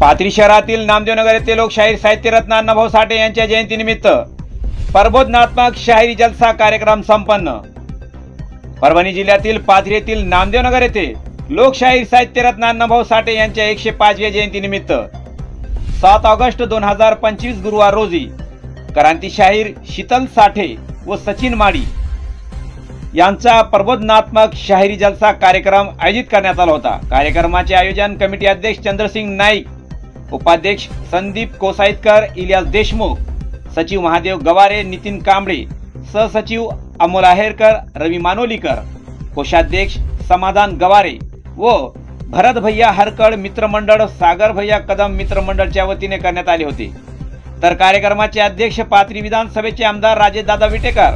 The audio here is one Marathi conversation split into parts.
पाथरी शहरातील नामदेवनगर येथे लोकशाहीर साहित्यरत्न अण्णाभाऊ साठे यांच्या जयंतीनिमित्त प्रबोधनात्मक शाहिरी जलसा कार्यक्रम संपन्न। परभणी जिल्ह्यातील पाथरी येथील नामदेवनगर येथे लोकशाहीर साहित्यरत्न अण्णाभाऊ साठे यांच्या 105व्या जयंतीनिमित्त 7 ऑगस्ट 2025 गुरुवार रोजी क्रांती शाहीर शीतल साठे व सचिन माडी यांचा प्रबोधनात्मक शाहिरी जलसा कार्यक्रम आयोजित करण्यात आला होता। कार्यक्रमाचे आयोजन कमिटी अध्यक्ष चंद्रसिंग नाईक, उपाध्यक्ष संदीप कोसाईतकर, इलियास देशमुख, सचिव महादेव गवारे, नितीन कांबळे, सहसचिव अमोल आहेरकर, रवी मानोलीकर, कोषाध्यक्ष समाधान गवारे व भरत भैया हरकड मित्रमंडळ, सागर भैया कदम मित्रमंडळच्या वतीने करण्यात आले होते। तर कार्यक्रमाचे अध्यक्ष पाथरी विधानसभेचे आमदार राजेशदादा विटेकर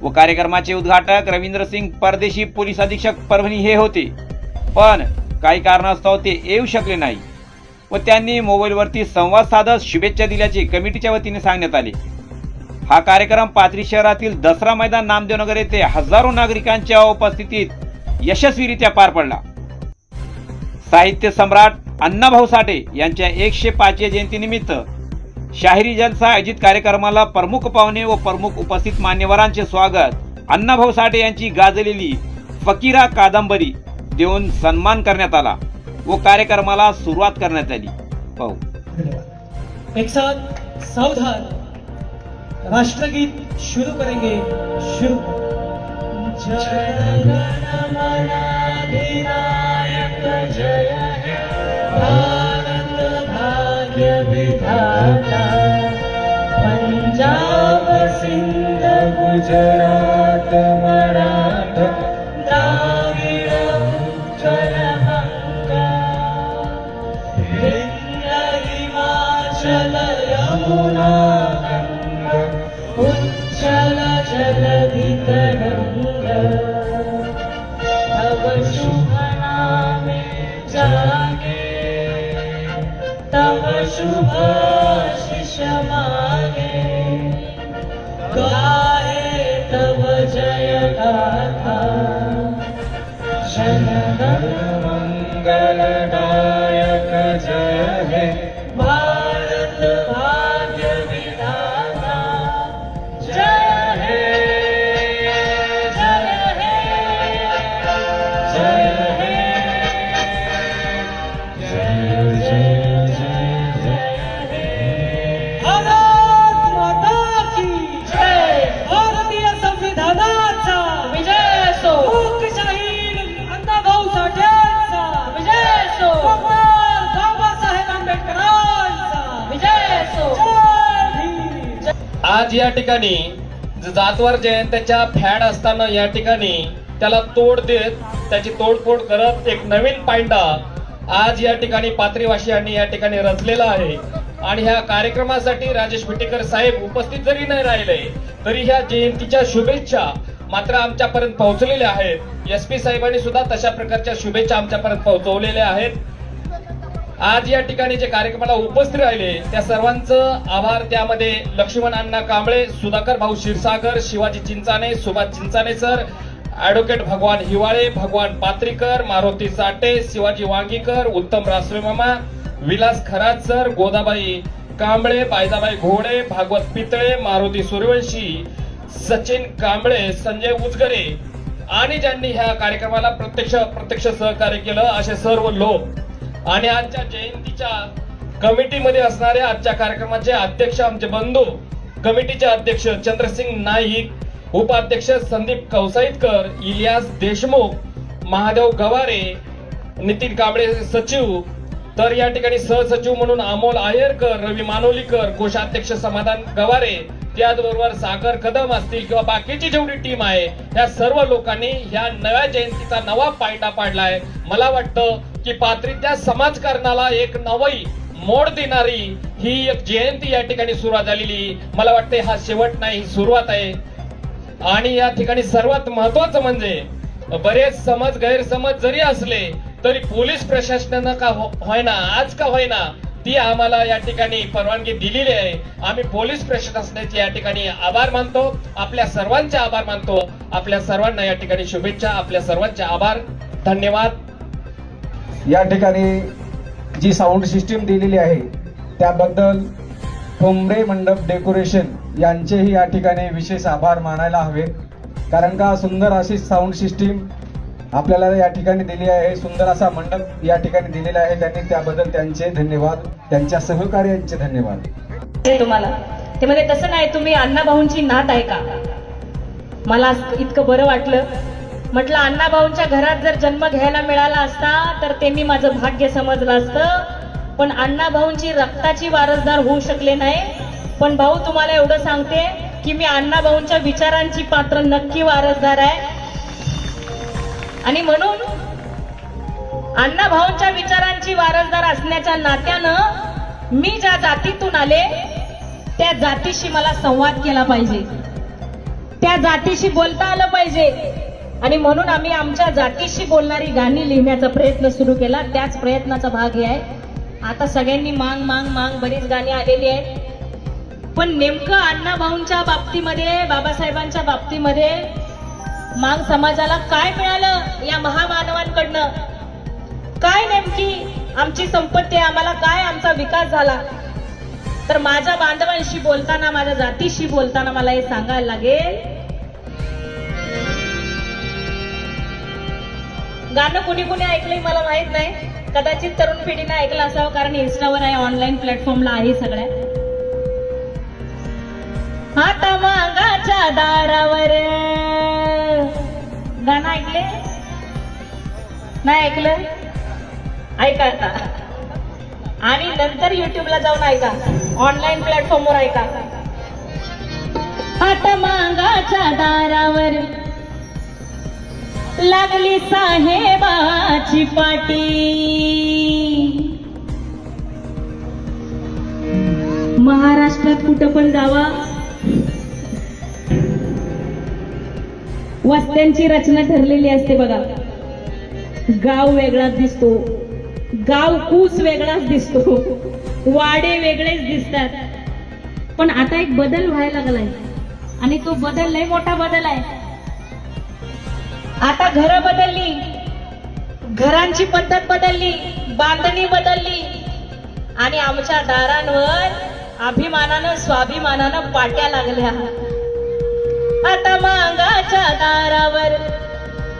व कार्यक्रमाचे उद्घाटक रवींद्रसिंग परदेशी पोलीस अधीक्षक परभणी हे होते, पण काही कारणास्तव ते येऊ शकले नाही व त्यांनी मोबाईलवरती संवाद साधत शुभेच्छा दिल्याचे कमिटीच्या वतीने सांगण्यात आले। हा कार्यक्रम पाथरी शहरातील दसरा मैदान नामदेवनगर येथे हजारो नागरिकांच्या उपस्थितीत यशस्वीरित्या पार पडला। साहित्य सम्राट अण्णाभाऊ साठे यांच्या 105व्या जयंतीनिमित्त शाहिरी जलसा आयोजित कार्यक्रमाला प्रमुख पाहुणे व प्रमुख उपस्थित मान्यवरांचे स्वागत अण्णाभाऊ साठे यांची गाजलेली फकीरा कादंबरी देऊन सन्मान करण्यात आला व कार्यक्रमाला सुरुवात करण्यात आली। पाहू। एक साथ सावधान, राष्ट्रगीत शुरू करेंगे। शुरू। जय गणमन अधिनायक जय हे भारत भाग्य विधाता, पंजाब सिंध गुजरात मराठा द्राविड उत्कल गंगा, विंध्य हिमाचल यमुना गंगा, उच्चल जलधि तरंगा, तव शुभ नामे जागे, तव शुभ आशीष मागे, गाहे तव जय गाथा, जन गण मंगलदायक जय हे भारत भाग्य विधाता, जय हे जय हे जय हे जय जय जय हे। भारत माता की जय। भारतीय संविधानाचा विजय असो। लोकशाहीर अण्णाभाऊ साठेंचा विजय असो। डॉक्टर बाबासाहेब आंबेडकरांचा विजय असो। जय भीम। आज या ठिकाणी जातवार जयंतीच्या फॅड असताना या ठिकाणी त्याला तोड देत त्याची तोडफोड करत एक नवीन पायंडा आज या ठिकाणी पाथरीवासियांनी या ठिकाणी रचलेला आहे। आणि ह्या कार्यक्रमासाठी राजेश विटेकर साहेब उपस्थित जरी नाही राहिले तरी ह्या जयंतीच्या शुभेच्छा मात्र आमच्यापर्यंत पोहोचलेल्या आहेत। एसपी साहेबांनी सुद्धा तशा प्रकारच्या शुभेच्छा आमच्यापर्यंत पोहोचवलेल्या आहेत। आज या ठिकाणी जे कार्यक्रमाला उपस्थित राहिले त्या सर्वांचं आभार। त्यामध्ये लक्ष्मण अण्णा कांबळे, सुधाकर भाऊ क्षीरसागर, शिवाजी चिंचाने, सुभाष चिंचाने सर, ऍडव्होकेट भगवान हिवाळे, भगवान पात्रीकर, मारुती साठे, शिवाजी वांगीकर, उत्तम रासवे मामा, विलास खरात सर, गोदाबाई कांबळे, बायजाबाई घोडे, भागवत पितळे, मारुती सूर्यवंशी, सचिन कांबळे, संजय उजगरे आणि ज्यांनी ह्या कार्यक्रमाला प्रत्यक्ष सहकार्य केलं असे सर्व लोक। आणि आजच्या जयंतीच्या कमिटीमध्ये असणारे आजच्या कार्यक्रमाचे अध्यक्ष आमचे बंधू, कमिटीचे अध्यक्ष चंद्रसिंग नाईक, उपाध्यक्ष संदीप कौसाईतकर, इलियास देशमुख, महादेव गवारे, नितीन कांबळे सचिव, तर या ठिकाणी सहसचिव म्हणून अमोल आहेरकर, रवी मानोलीकर, कोषाध्यक्ष समाधान गवारे, त्याचबरोबर सागर कदम असतील किंवा बाकीची जेवढी टीम आहे या सर्व लोकांनी ह्या नव्या जयंतीचा नवा पायंडा पाडलाय। मला वाटतं की पाथरीच्या समाजकारणाला एक नवी मोड देणारी ही एक जयंती या ठिकाणी सुरुवात झालेली। मला वाटते हा शेवट नाही, ही सुरुवात आहे। आणि या ठिकाणी सर्वात महत्वाचं म्हणजे बरेच गैरसमज जरी असले तरी पोलीस प्रशासनानं का होईना आज का होईना ती आम्हाला या ठिकाणी परवानगी दिलेली आहे। आम्ही पोलीस प्रशासनाचे या ठिकाणी आभार मानतो, आपल्या सर्वांचे आभार मानतो। आपल्या सर्वांना या ठिकाणी शुभेच्छा, आपल्या सर्वांचे आभार, धन्यवाद। या ठिकाणी जी साऊंड सिस्टीम दिलेली आहे त्याबद्दल ठोंबरे मंडप डेकोरेशन यांचेही या ठिकाणी विशेष आभार मानायला हवे, कारण का सुंदर अशी साऊंड सिस्टीम आपल्याला या ठिकाणी दिली आहे, सुंदर असा मंडप या ठिकाणी दिलेला आहे. त्यांनी त्याबद्दल त्यांचे धन्यवाद, त्यांच्या सहकार्यांचे धन्यवाद. तुम्हाला ते म्हणजे तसं नाही, तुम्ही अण्णाभाऊंची नात आहे का? मला इतकं बरं वाटलं. म्हटलं अण्णाभाऊंच्या घरात जर जन्म घ्यायला मिळाला असता तर ते मी माझं भाग्य समजलं असतं, पण अण्णाभाऊंची रक्ताची वारसदार होऊ शकले नाही. पण भाऊ तुम्हाला एवढं सांगते की मी अण्णाभाऊंच्या विचारांची पात्र नक्की वारसदार आहे. आणि म्हणून अण्णाभाऊंच्या विचारांची वारसदार असण्याच्या नात्यानं मी ज्या जातीतून आले त्या जातीशी मला संवाद केला पाहिजे, त्या जातीशी बोलता आलं पाहिजे. आणि म्हणून आम्ही आमच्या जातीशी बोलणारी गाणी लिहिण्याचा प्रयत्न सुरू केला. त्याच प्रयत्नाचा भाग हे आहे. आता सगळ्यांनी मांग मांग मांग बरीच गाणी आलेली आहेत, पण नेमकं अण्णाभाऊंच्या बाबतीमध्ये, बाबासाहेबांच्या बाबतीमध्ये मांग समाजाला काय मिळालं या महामानवांकडनं? काय नेमकी आमची संपत्ती, आम्हाला काय आमचा विकास झाला? तर माझ्या बांधवांशी बोलताना, माझ्या जातीशी बोलताना मला हे सांगायला लागेल. गाणं कुणी कुणी ऐकलंय मला माहित नाही, कदाचित तरुण पिढीने ऐकलं असावं, कारण इन्स्टावर आहे, ऑनलाईन प्लॅटफॉर्मला आहे सगळ्या. आता मागाच्या दारावर गाणं ऐकले नाही? ऐकलं? ऐका आता, आणि नंतर युट्यूबला जाऊन ऐका, ऑनलाईन प्लॅटफॉर्मवर ऐका. आता मागाच्या दारावर लागली साहेबाची पाटी, महाराष्ट्रात कुठं पण जावा वस्त्यांची रचना ठरलेली असते बघा. गाव वेगळाच दिसतो, गाव कूस वेगळाच दिसतो, वाडे वेगळेच दिसतात. पण आता एक बदल व्हायला लागलाय, आणि तो बदल लय मोठा बदल आहे. आता घरं बदलली, घरांची पद्धत बदलली, बांधणी बदलली, आणि आमच्या दारांवर अभिमानानं स्वाभिमानानं पाट्या लागल्या. आता मागाच्या दारावर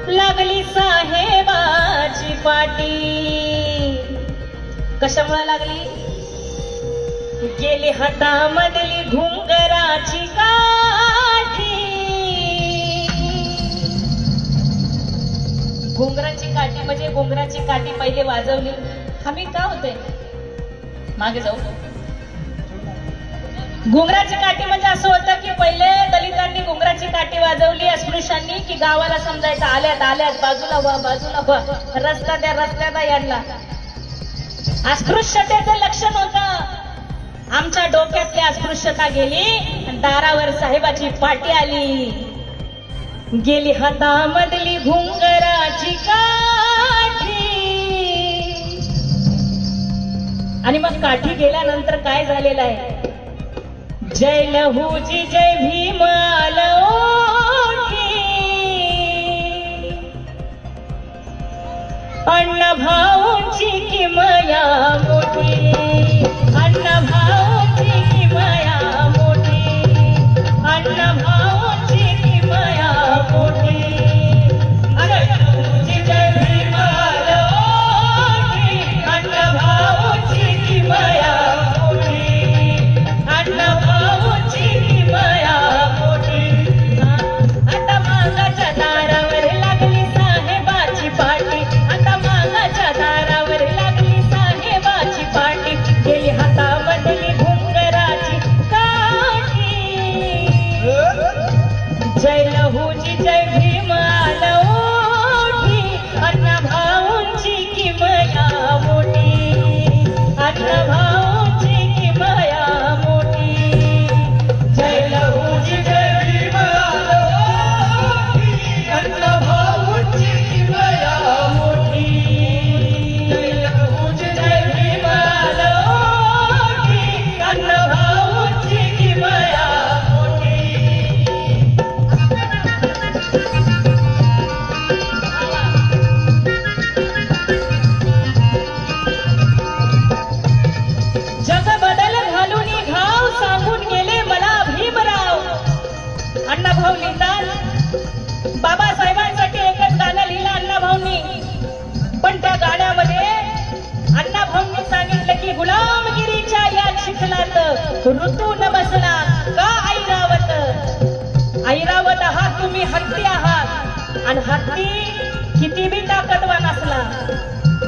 लागली साहेबाची पाटी. कशामुळे लागली? गेली हातामधली घुंगराची काठी. घुंगराची काठी म्हणजे घुंगराची काठी पहिले वाजवली. आम्ही का होते मागे जाऊ. घुंगराची काठी म्हणजे असं होतं की पहिले दलितांनी घुंगराची काठी वाजवली अस्पृश्यांनी, की गावाला समजायचं आल्यात आल्यात, बाजूला व्हा बाजूला व्हा, रस्ता द्या रस्ता द्या यांना. अस्पृश्यतेचं लक्षण होतं. आमच्या डोक्यातली अस्पृश्यता गेली आणि दारावर साहेबाची पाटी आली. गेली हातामधली घुंगराची काठी. आणि मग काठी गेल्यानंतर काय झालेलं आहे? जय लहूजी जय भीम आलं ओठी. अण्णा भाऊंची किमया मोठी, अण्णा भाऊंची किमया मोठी, अण्णा भाऊंची किमया मोठी. अरे लहूजी जय भीम आलं ओठी, अण्णा भाऊंची किमया मोठी, अण्णा भाऊंची किमया मोठी. आता मागाच्या दारावर लागली साहेबाची पाटी. आता मागाच्या दारावर लागली साहेबाची पाटी. गेली हातामधली घुंगराची तुम्ही हत्ती आहात आणि हत्ती किती बी ताकदवान असला,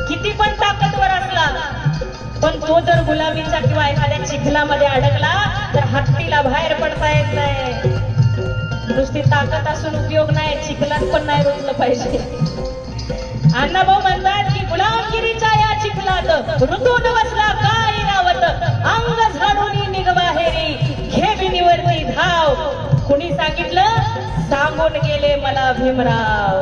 किती पण ताकदवर असला, पण तो जर गुलामीच्या किंवा एखाद्या चिखलामध्ये अडकला तर हत्तीला बाहेर पडता येत नाही. नुसती ताकद असून उपयोग नाही, चिखलात पण नाही रुजलं पाहिजे. अण्णाभाऊ म्हणतात की गुलामगिरीच्या या चिखलात ऋतून बसला काय रावत, अंग झाडून निघबाहेरी घे बिनीवरती धाव. कुणी सांगितलं? सांगून गेले मला भीमराव.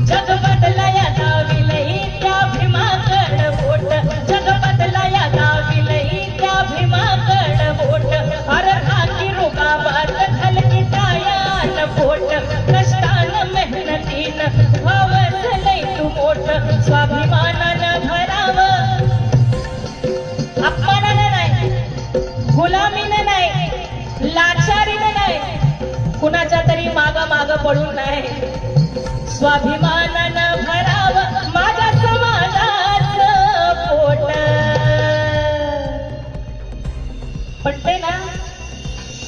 जग बदला या दाविलही त्या भीमाकड बोट, जग बदला या दाविलही त्या भीमाकड बोट. अरे हाकी रुबाबात घालकी टायान पोट, कष्टान मेहनतीन भावसलय तू मोठ. स्वाभिमानानं भरावं, अपमानानं नाही, गुलामीनं नाही, लाचारीनं नाही, कुणाच्या तरी माग माग पडून नाही. स्वाभिमानानं भरावं माझ्या समाजाचं पोट. पटते ना?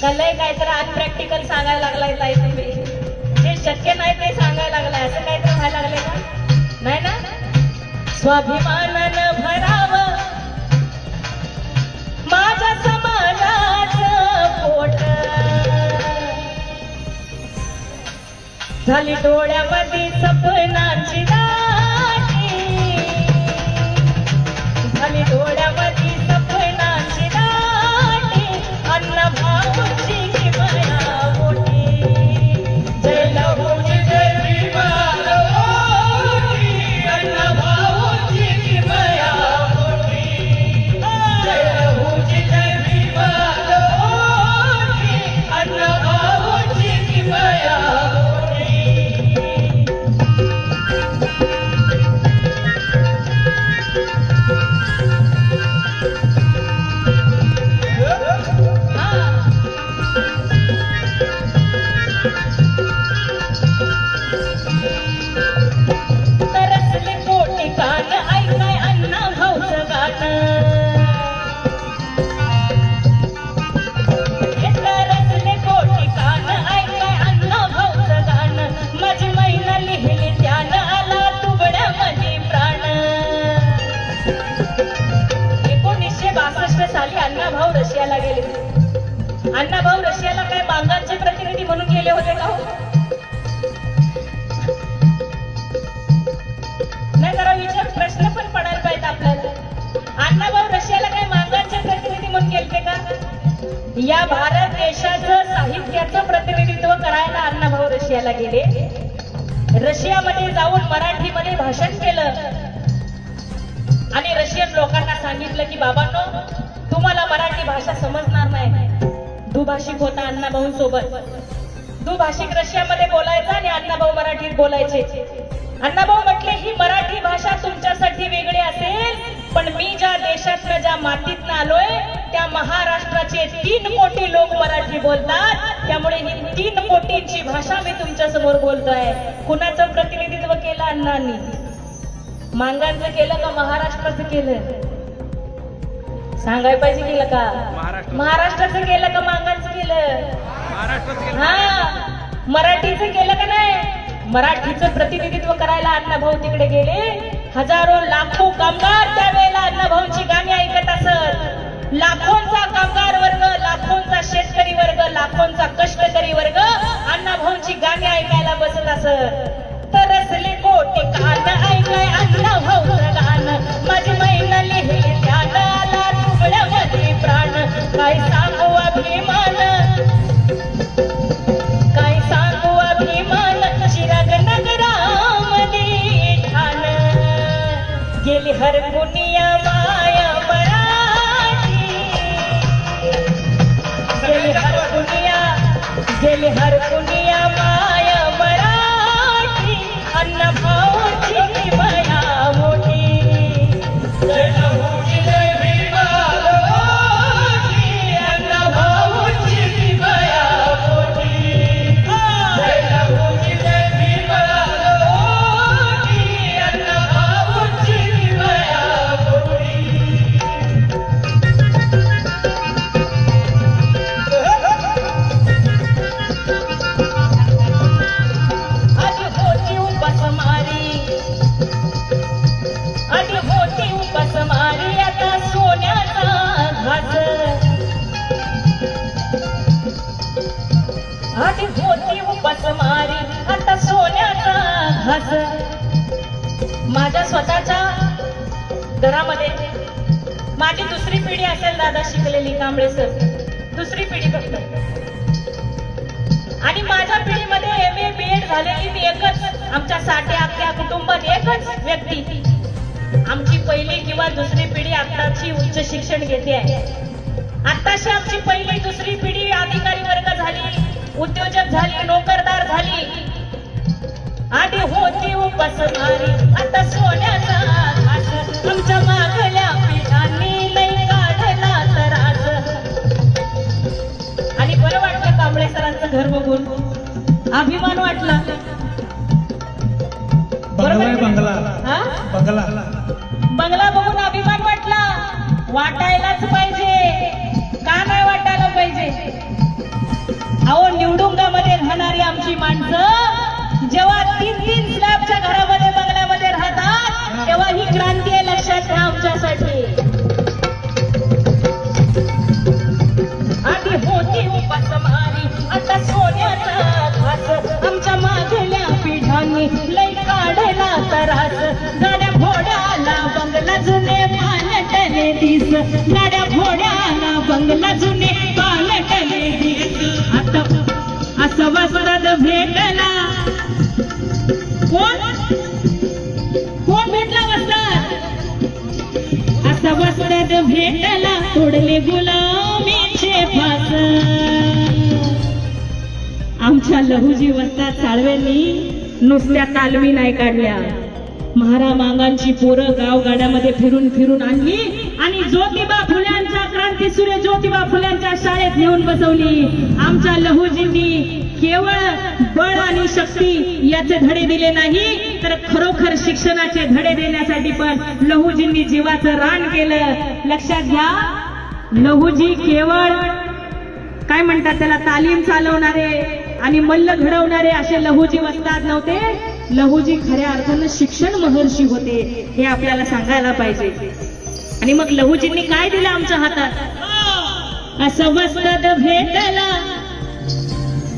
कलय काहीतरी अनप्रॅक्टिकल सांगायला लागलाय ताई तुम्ही, जे शक्य नाही ते सांगायला लागलाय, असं काहीतरी व्हायला लागलंय का? नाही ना? स्वाभिमानानं भरावं माझ्या समाजाचं पोट. झाली डोळ्यामध्ये सपनांची दाटी, झाली डोळ्यामध्ये सपनांची दाटी. अण्णाभाऊची किमया मोठी, जय लहूजी जय भीमा लहूजी. अण्णाभाऊची किमया मोठी, जय लहूजी जय भीमा लहूजी. अण्णाभाऊची किमया मोठी. तरसले पोटी कान ऐकाय अण्णाभाऊचं गाणं. तरसले पोटी कान ऐकाय अण्णाभाऊचं गाणं. माझी मैना लिहिली त्यानं आला तुबड्यामध्ये प्राण. 1962 साली अण्णाभाऊ रशियाला गेले. अण्णाभाऊ रशियाला काय मागांचे प्रतिनिधी म्हणून गेले होते का? नाही, जरा विचार, प्रश्न पण पडायला पाहिजे आपल्याला. अण्णाभाऊ रशियाला काय मागांचे प्रतिनिधी म्हणून गेलते का? या भारत देशाचं साहित्याचं प्रतिनिधित्व करायला अण्णाभाऊ रशियाला गेले. रशियामध्ये जाऊन मराठीमध्ये भाषण केलं आणि रशियन लोकांना सांगितलं की बाबांनो, तुम्हाला मराठी भाषा समजणार नाही. दुभाषिक होता अण्णाभाऊ सोबत. दुभाषिक रशियामध्ये बोलायचा आणि अण्णाभाऊ मराठीत बोलायचे. अण्णाभाऊ म्हटले ही मराठी भाषा तुमच्यासाठी वेगळी असेल, पण मी ज्या देशातनं ज्या मातीतनं आलोय त्या महाराष्ट्राचे 3 कोटी लोक मराठी बोलतात, त्यामुळे ही 3 कोटींची भाषा मी तुमच्या समोर बोलतोय. कुणाचं प्रतिनिधित्व केलं अण्णांनी? मांगांचं केलं का महाराष्ट्राचं केलं? सांगायला पाहिजे केलं का? महाराष्ट्राचं केलं का मांगांचं केलं? हा, मराठीचं केलं का नाही? मराठीचं प्रतिनिधित्व करायला अण्णाभाऊ तिकडे गेले. हजारो लाखो कामगार त्यावेळेला अण्णाभाऊंची गाणी ऐकत असत. लाखोंचा कामगार वर्ग, लाखोंचा शेतकरी वर्ग, लाखोंचा कष्टकरी वर्ग अण्णाभाऊंची गाणी ऐकायला बसत असत. तरसले कोटी कान ऐकाय अण्णाभाऊचं गाणं. माझी मैना लिहिली त्यानं आला तुबड्यामध्ये प्राण. काय सांगू अभिमान, काय सांगू अभिमान, चिराग नगरामध्ये ठाण. गेली हरकुनिया माया मराठी, गेली हरकुनिया, गेली हरकुनिया माया मराठी. अण्णाभाऊची किमया मोठी, जय लहूजी जय भीमा लहूजी. अण्णाभाऊची किमया मोठी, जय लहूजी जय भीमा लहूजी. अण्णाभाऊची किमया माझ्या स्वतःच्या घरामध्ये माझी दुसरी पिढी असेल दादा शिकलेली, कांबळे सर, दुसरी पिढी फक्त. आणि माझ्या पिढीमध्ये MA BEd झालेली मी एकच, आमच्या साठे अख्ख्या कुटुंबात एकच व्यक्ती. आमची पहिली किंवा दुसरी पिढी आत्ताची उच्च शिक्षण घेते आहे. आत्ताशी आमची पहिली दुसरी पिढी अधिकारी वर्ग झाली, उद्योजक झाली, नोकरदार झाली. आधी होती उपासमारी, आता सोन्याचा घास. आमच्या मागल्या पिढ्यांनी लई काढला त्रास. आणि बरं वाटलं कांबळे सरांचं घर बघून, अभिमान वाटला. बंगला बघून अभिमान वाटला. वाटायलाच पाहिजे, का नाही वाटायला पाहिजे? अहो, निवडुंगामध्ये राहणारी आमची माणसं जेव्हा 3-3 स्लॅबच्या घरामध्ये बंगल्यामध्ये राहतात तेव्हा ही क्रांती आहे, लक्षात घ्या आमच्यासाठी. आधी होती उपासमारी, आता सोन्याचा घास. आमच्या मागल्या पिढ्यांनी लई काढला त्रास. गाड्या घोड्याला बंगला जुने पालटले दिस. गाड्या घोड्याला बंगला जुने पालटले दिस. आता असं वस्त्रात भेटला कोण भेटला वस्त्रात? असं वस्त्रात भेटला तोडले गुलामीचे फास. आमच्या लहुजी वस्त्रात साळवेंनी नुसत्या तालमी नाही काढल्या, महारा मांगांची पोरं गावगाड्यामध्ये फिरून फिरून आणली आणि ज्योतिबा फुल्यांच्या क्रांतीसूर्य ज्योतिबा फुल्यांच्या शाळेत नेऊन बसवली. आमच्या लहुजींनी केवळ बळ आणि शक्ती याचे धडे दिले नाही, तर खरोखर शिक्षणाचे धडे देण्यासाठी पण लहुजींनी जीवाचं रान केलं. लक्षात घ्या, लहुजी केवळ काय म्हणतात त्याला, तालीम चालवणारे आणि मल्ल घडवणारे असे लहुजी वस्ताद नव्हते. लहुजी खऱ्या अर्थानं शिक्षण महर्षी होते, हे आपल्याला सांगायला पाहिजे. आणि मग लहुजींनी काय दिलं आमच्या हातात? असं वस्ताद भेटला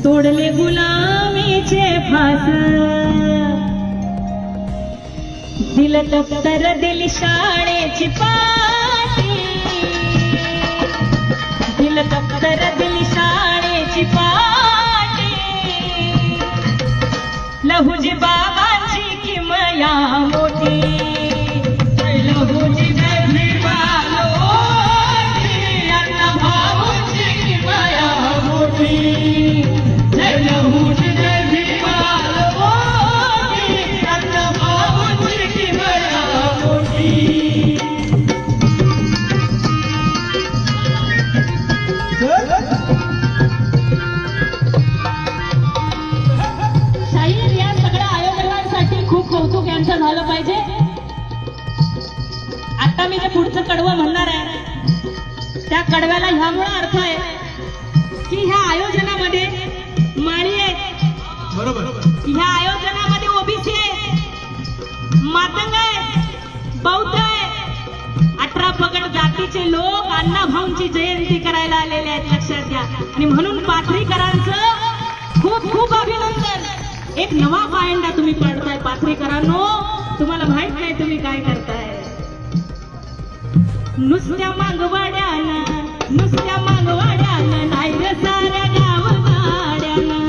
तोडले गुलामीचे फास. दिलं दप्तर दिली शाळेची पाटी. दिलं दप्तर दिली शाळेची पाटी. लहुजी बाबांची किमया मोठी. लहुजी अण्णा भाऊंची किमया मोठी. लहुजी अण्णा भाऊंची किमया मोठी. शाहीर या सगळ्या आयोजकांसाठी खूप कौतुक यांचं झालं पाहिजे. आता मी जे पुढचं कडवं म्हणणार आहे त्या कडव्याला ह्यामुळे अर्थ आहे की ह्या आयोजनामध्ये माळी आहेत, बरोबर, ह्या आयोजनामध्ये ओबीसी आहेत, मातंग आहेत, बौद्ध आहेत, 18 पगड जातीचे लोक अण्णाभाऊंची जयंती करायला आलेले आहेत. लक्षात घ्या. आणि म्हणून पाथरीकरांचं खूप खूप अभिनंदन. एक नवा पायंडा तुम्ही पडताय पाथरीकरांनो. तुम्हाला माहित नाही तुम्ही काय करताय. नुसत्या मागवाड्यानं नाही रे साऱ्या गावगाड्यानं.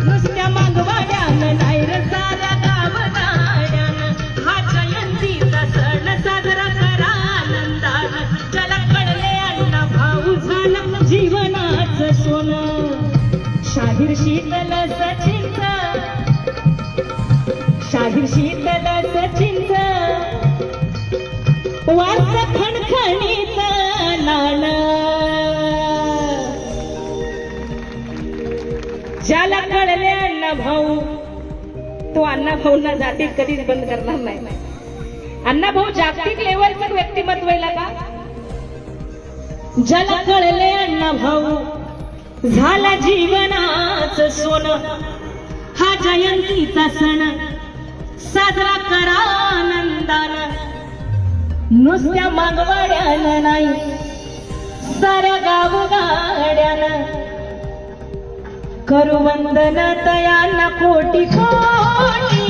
नुसत्या मागवाड्यानं नाही रे साऱ्या गावगाड्यानं. हा जयंतीचा सण साजरा करा आनंदानं. ज्याला कळले अण्णा भाऊ झालं जीवनाचं सोनं. शाहीर शीतल सचिंच, शाहीर शीतल सचिंच वास खणखणीत नाण. ज्याला कळले अण्णा भाऊ तो अण्णा भाऊंना जातीत कधीच बंद करणार नाही. अण्णा भाऊ जागतिक लेवलचं व्यक्तिमत्व आहे का? ज्याला कळले अण्णा भाऊ झाला जीवनाचं सोनं. हा जयंतीचा सण साजरा करा आनंदानं. नुसत्या मागवाड्यानं नाही साऱ्या गावगाड्यानं. करू वंदन तयांना कोटी कोटी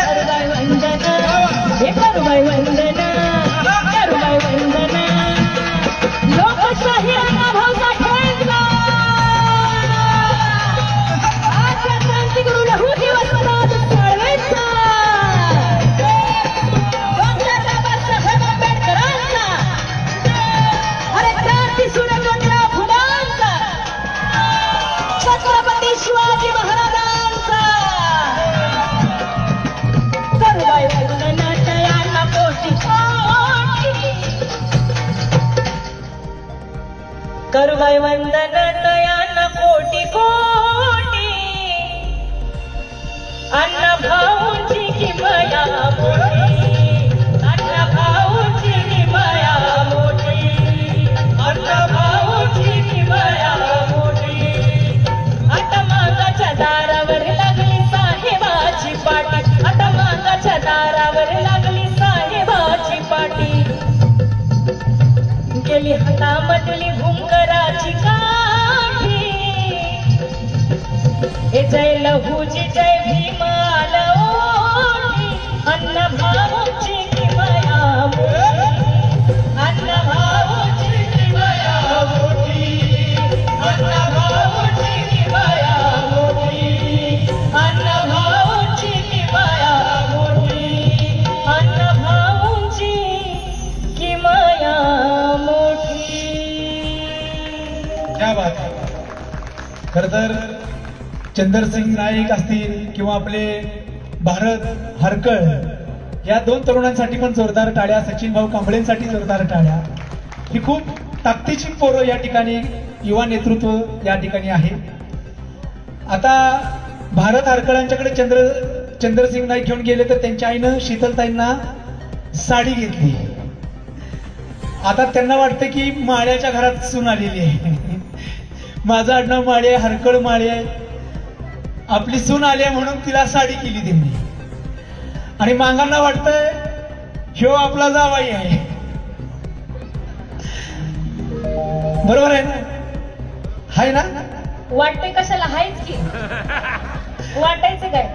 करुबाई वंदन हे करुबाई वंदन करुबाई वंदन लोकशाही अण्णाभाऊ साठेंचा आजच्या क्रांतिगुरु लहू दिवसराज साळवेंचा डॉक्टर बाबासाहेब आंबेडकरांचा अरे क्रांतीसूर्य ज्योतिराव फुलांचा छत्रपती शिवाजी महाराजांचा करुबाई वंदन तयांना कोटी कोटी करुबाई वंदन तयांना कोटी कोटी अण्णाभाऊंची किमया मोठी अण्णाभाऊंची किमया मोठी अण्णाभाऊंची किमया मोठी आता मागाच्या दारावर लागली साहेबाची पाटी आता मागाच्या दारावर लागली साहेबाची पाटी गेली हातामधली घुंगराची काठी हे जय लहूची जय भीमाल ओठी अण्णाभाऊची किमया मोठी अण्णाभाऊची किमया मोठी अण्णाभाऊची किमया मोठी अण्णाभाऊची किमया मोठी अण्णाभाऊची किमया मोठी. क्या बात आहे. खरं तर चंद्रसिंग नाईक असतील किंवा आपले भारत हरकळ या दोन तरुणांसाठी पण जोरदार टाळ्या, सचिन भाऊ कांबळेंसाठी जोरदार टाळ्या. ही खूप ताकदीची पोरं या ठिकाणी, युवा नेतृत्व या ठिकाणी आहे. आता भारत हरकळांच्याकडे चंद्रसिंग नाईक घेऊन गेले तर त्यांच्या आईनं शीतलताईंना साडी घेतली. आता त्यांना वाटतं की माळ्याच्या घरात सून आलेली आहे. माझं आडनाव माळे, हरकळ माळे, आपली सून आली आहे म्हणून तिला साडी केली त्यांनी. आणि मांगांना वाटतंय ह्यो आपला जावाई आहे. बरोबर आहे ना? हाय ना? वाटते कशाला हायच की वाटायचं काय.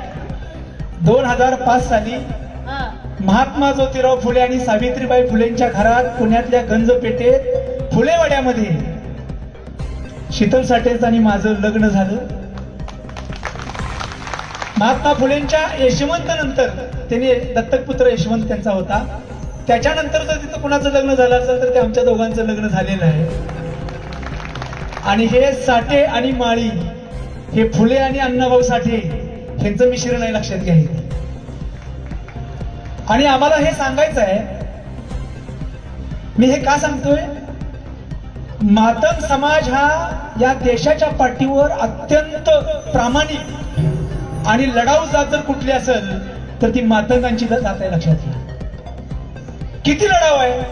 2005 साली हा महात्मा ज्योतिराव फुले आणि सावित्रीबाई फुलेंच्या घरात पुण्यातल्या गंजपेठेत फुलेवाड्यामध्ये शीतल साठेंचं आणि माझं लग्न झालं. महात्मा फुलेंच्या यशवंत नंतर त्याने दत्तक पुत्र यशवंत त्यांचा होता. त्याच्यानंतर जर तिथं कुणाचं लग्न झालं असेल तर ते आमच्या दोघांचं लग्न झालेलं आहे. आणि हे साठे आणि माळी हे फुले आणि अण्णाभाऊ साठे यांचं मिश्रण आहे, लक्षात घ्यायचं. आणि आम्हाला हे सांगायचं आहे, मी हे का सांगतोय, मातंग समाज हा या देशाच्या पाठीवर अत्यंत प्रामाणिक आणि लढाऊ जात जर कुठली असेल तर ती मातंगांची जात आहे. लक्षात घ्या किती लढाऊ आहे,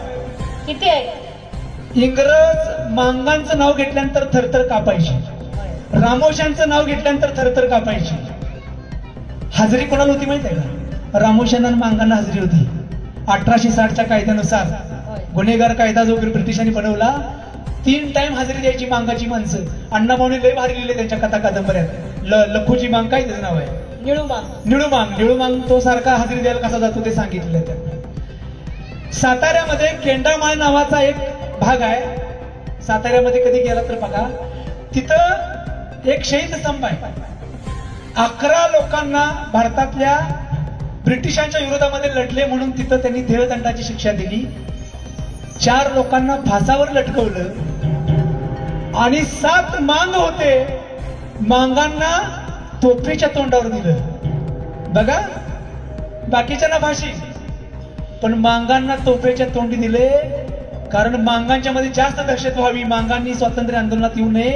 किती आहे. इंग्रज मांगांचं नाव घेतल्यानंतर थरथर कापायची, रामोशांचं नाव घेतल्यानंतर थरथर कापायची. हाजरी कोणाला होती माहिती आहे का? रामोशांना आणि मांगांना हाजरी होती. 1860च्या कायद्यानुसार गुन्हेगार कायदा जो ब्रिटिशांनी बनवला, 3 टाइम हाजरी द्यायची मांगाची माणसं. अण्णाभाऊने लय भारी लिहिले त्यांच्या कथा कादंबऱ्यात. लखूची मांग काय त्याचं नाव आहे, निळूमांग. तो सारखा हाजरी द्यायला कसा जातो ते सांगितलेलं त्यांना. साताऱ्यामध्ये केंडामाळ नावाचा एक भाग आहे. साताऱ्यामध्ये कधी गेला तर बघा, तिथं एक शहीद स्तंभ आहे. 11 लोकांना भारतातल्या ब्रिटिशांच्या विरोधामध्ये लढले म्हणून तिथं त्यांनी देहदंडाची शिक्षा दिली. 4 लोकांना फासावर लटकवलं आणि 7 मांग होते, मांगांना तोफेच्या तोंडावर दिलं. बघा, बाकीच्यांना फाशी, पण मांगांना तोफेच्या तोंडी दिले. कारण मांगांच्या मध्ये जास्त दहशत व्हावी, मांगांनी स्वातंत्र्य आंदोलनात येऊ नये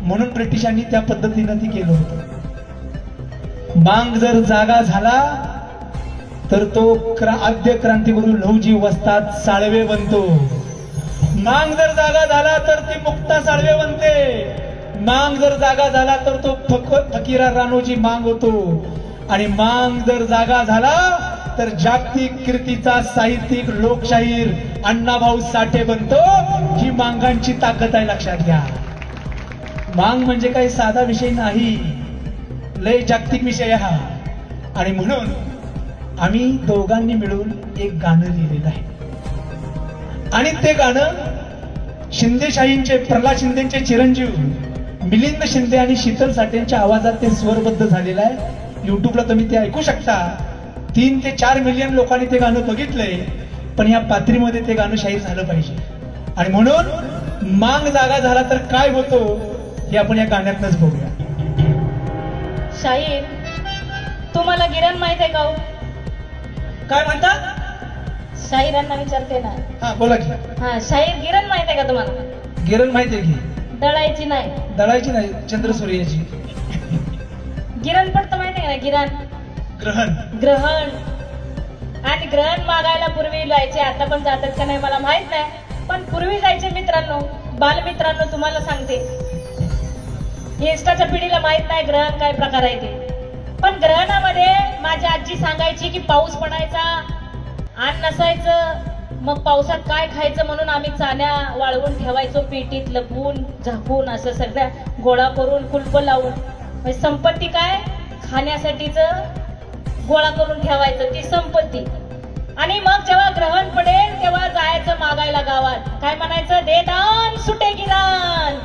म्हणून ब्रिटिशांनी त्या पद्धतीनं ती केलं होतं. मांग जर जागा झाला तर तो आद्य क्रांतिगुरु लहुजी वस्ताद साळवे बनतो. मांग जर जागा झाला तर ती मुक्ता साळवे बनते. मांग जर जागा झाला तर तो फकीरा रानोजी मांग होतो. आणि मांग जर जागा झाला तर जागतिक कीर्तीचा साहित्यिक लोकशाहीर अण्णाभाऊ साठे बनतो. ही मांगांची ताकद आहे, लक्षात घ्या. मांग म्हणजे काही साधा विषय नाही, लय जागतिक विषय हा. आणि म्हणून आम्ही दोघांनी मिळून एक गाणं लिहिलेलं आहे. आणि ते गाणं शिंदेशाहींचे, प्रल्हाद शिंदेचे चिरंजीव मिलिंद शिंदे आणि शीतल साठेंच्या आवाजात ते स्वरबद्ध झालेलं आहे. युट्यूबला तुम्ही ते ऐकू शकता. 3 ते 4 मिलियन लोकांनी ते गाणं बघितलंय. पण या पात्रीमध्ये ते गाणं शाहीर झालं पाहिजे. आणि म्हणून मांग जागा झाला तर काय होतो हे आपण या गाण्यातनच बघूया. शाहीर, तुम्हाला गिरण माहित आहे का हो? काय म्हणता? शाहिरांना विचारते ना. हा बोला की. हा, शाहीर गिरण माहित आहे का तुम्हाला? गिरण माहिती आहे की? दळायची नाही. दळायची नाही, चंद्रसूर्याची. गिरण पडतं माहिती आहे ना? गिरण, ग्रहण. ग्रहण. आणि ग्रहण मागायला पूर्वी जायचे, आता पण जातात का नाही मला माहित नाही, पण पूर्वी जायचे मित्रांनो, बालमित्रांनो. तुम्हाला सांगते, इंस्टाच्या पिढीला माहित नाही ग्रहण काय प्रकार आहे ते. पण ग्रहणामध्ये माझी आजी सांगायची की पाऊस पडायचा, अन्न नसायचं, मग पावसात काय खायचं म्हणून आम्ही चाण्या वाळवून ठेवायचो पेटीत, लपवून झाकून, असं सगळ्या गोळा करून कुलप लावून. म्हणजे संपत्ती काय, खाण्यासाठीच गोळा करून ठेवायचं, ती संपत्ती. आणि मग जेव्हा ग्रहण पडेल तेव्हा जायचं मागायला गावात. काय म्हणायचं? दे दान सुटे गिराण.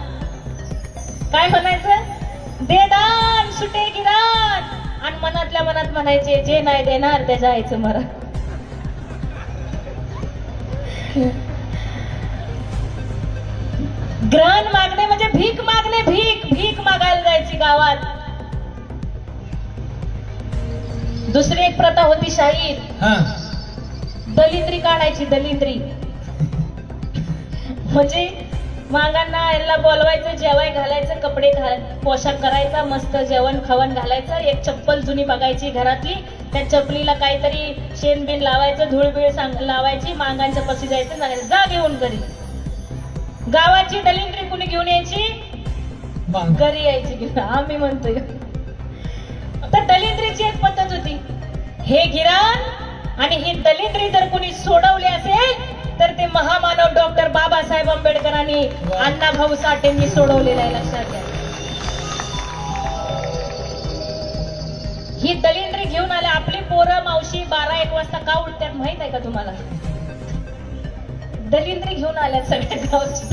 काय म्हणायचं? दे दान सुटे गिराण. आणि मनातल्या मनात म्हणायचे, जे नाही देणार ते जायचं मरा. ग्रहण मागणे म्हणजे भीक मागणे, भीक. भीक मागायला जायची गावात. दुसरी एक प्रथा होती शाहीर, दलिंद्री काढायची. दलिंद्री म्हणजे मागांना यांना बोलवायचं, जेवाय घालायचं, कपडे पोशाख करायचा, मस्त जेवण खावण घालायचं. एक चप्पल जुनी बघायची घरातली, त्या चपलीला काहीतरी शेण बिन लावायचं, धूळबीळ लावायची, मागांच्या पशी जायचं, जा घेऊन घरी. गावाची दलिंद्री कुणी घेऊन यायची? घरी यायची. आम्ही म्हणतोय तर दलिंद्रीची एक पद्धत होती. हे गिराण आणि ही दलिंद्री जर कुणी सोडवली असेल तर ते महामानव डॉक्टर बाबासाहेब आंबेडकरांनी, अण्णाभाऊ साठेंनी सोडवलेलं आहे, लक्षात घ्या. ही दलिंद्री घेऊन आले. आपली पोरं मावशी 12-1 वाजता का उठतात माहित आहे का तुम्हाला? दलिंद्री घेऊन आल्यात सगळ्या गावची.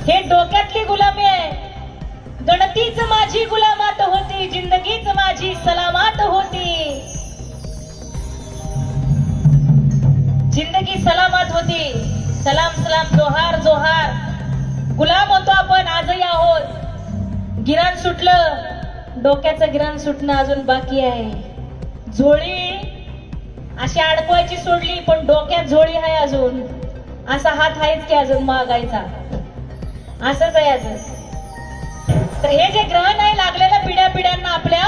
हे डोक्यातली गुलामी आहे. गणतीच माझी गुलामात होती, जिंदगीच माझी सलामात होती. जिंदगी सलामत होती. सलाम सलाम, जोहार जोहार. गुलाम होतो आपण, आजही आहोत. गिराण सुटलं, डोक्याचं गिराण सुटणं अजून बाकी आहे. झोळी अशी अडकवायची सोडली, पण डोक्यात झोळी आहे अजून. असा हात आहेच की अजून मागायचा. असंच आहे अजून. तर हे जे ग्रहण आहे लागलेल्या पिढ्या पिढ्यांना आपल्या,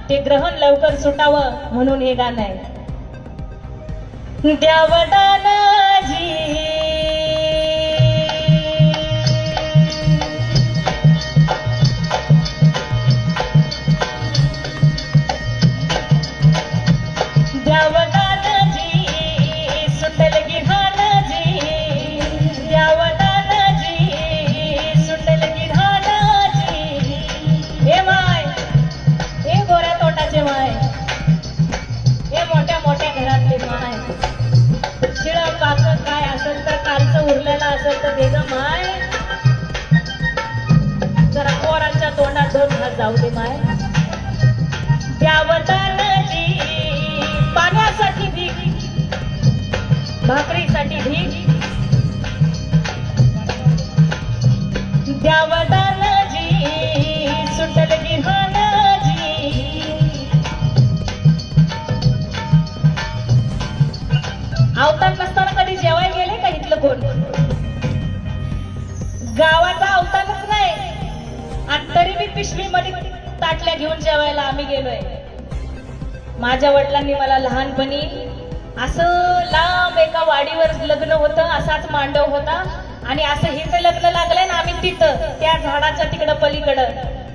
ते ग्रहण लवकर सुटावं म्हणून हे गाणं आहे. द्यावदानाजी द्यावदानाजी सुटल गिधानाजी, द्यावदानाजी सुटल गिधानाजी. हे माय, हे गोऱ्या तोटाचे माय, हे मोठ्या मोठ्या घरातले माय. शिळं पाकं काय असेल तर कालचं उरलेलं असेल तर दे ग माय. जरा पोरांच्या तोंडात 2 हात जाऊ दे माय. द्यावदानाजी पाण्यासाठी भीक, भाकरीसाठी भीक. द्यावदानाजी सुटल गिधानाजी. अवतार नसताना कधी जेवाय गेले का इथलं कोण? गावाचा अवतारच नाही. आणि तरी मी पिशवीमध्ये ताटल्या घेऊन जेवायला आम्ही गेलोय. माझ्या वडिलांनी मला लहानपणी असं लांब एका वाडीवर लग्न होतं, असाच मांडव होता आणि असं हिचं लग्न लागलंय ना, आम्ही तिथं त्या झाडाच्या तिकडं पलीकडं.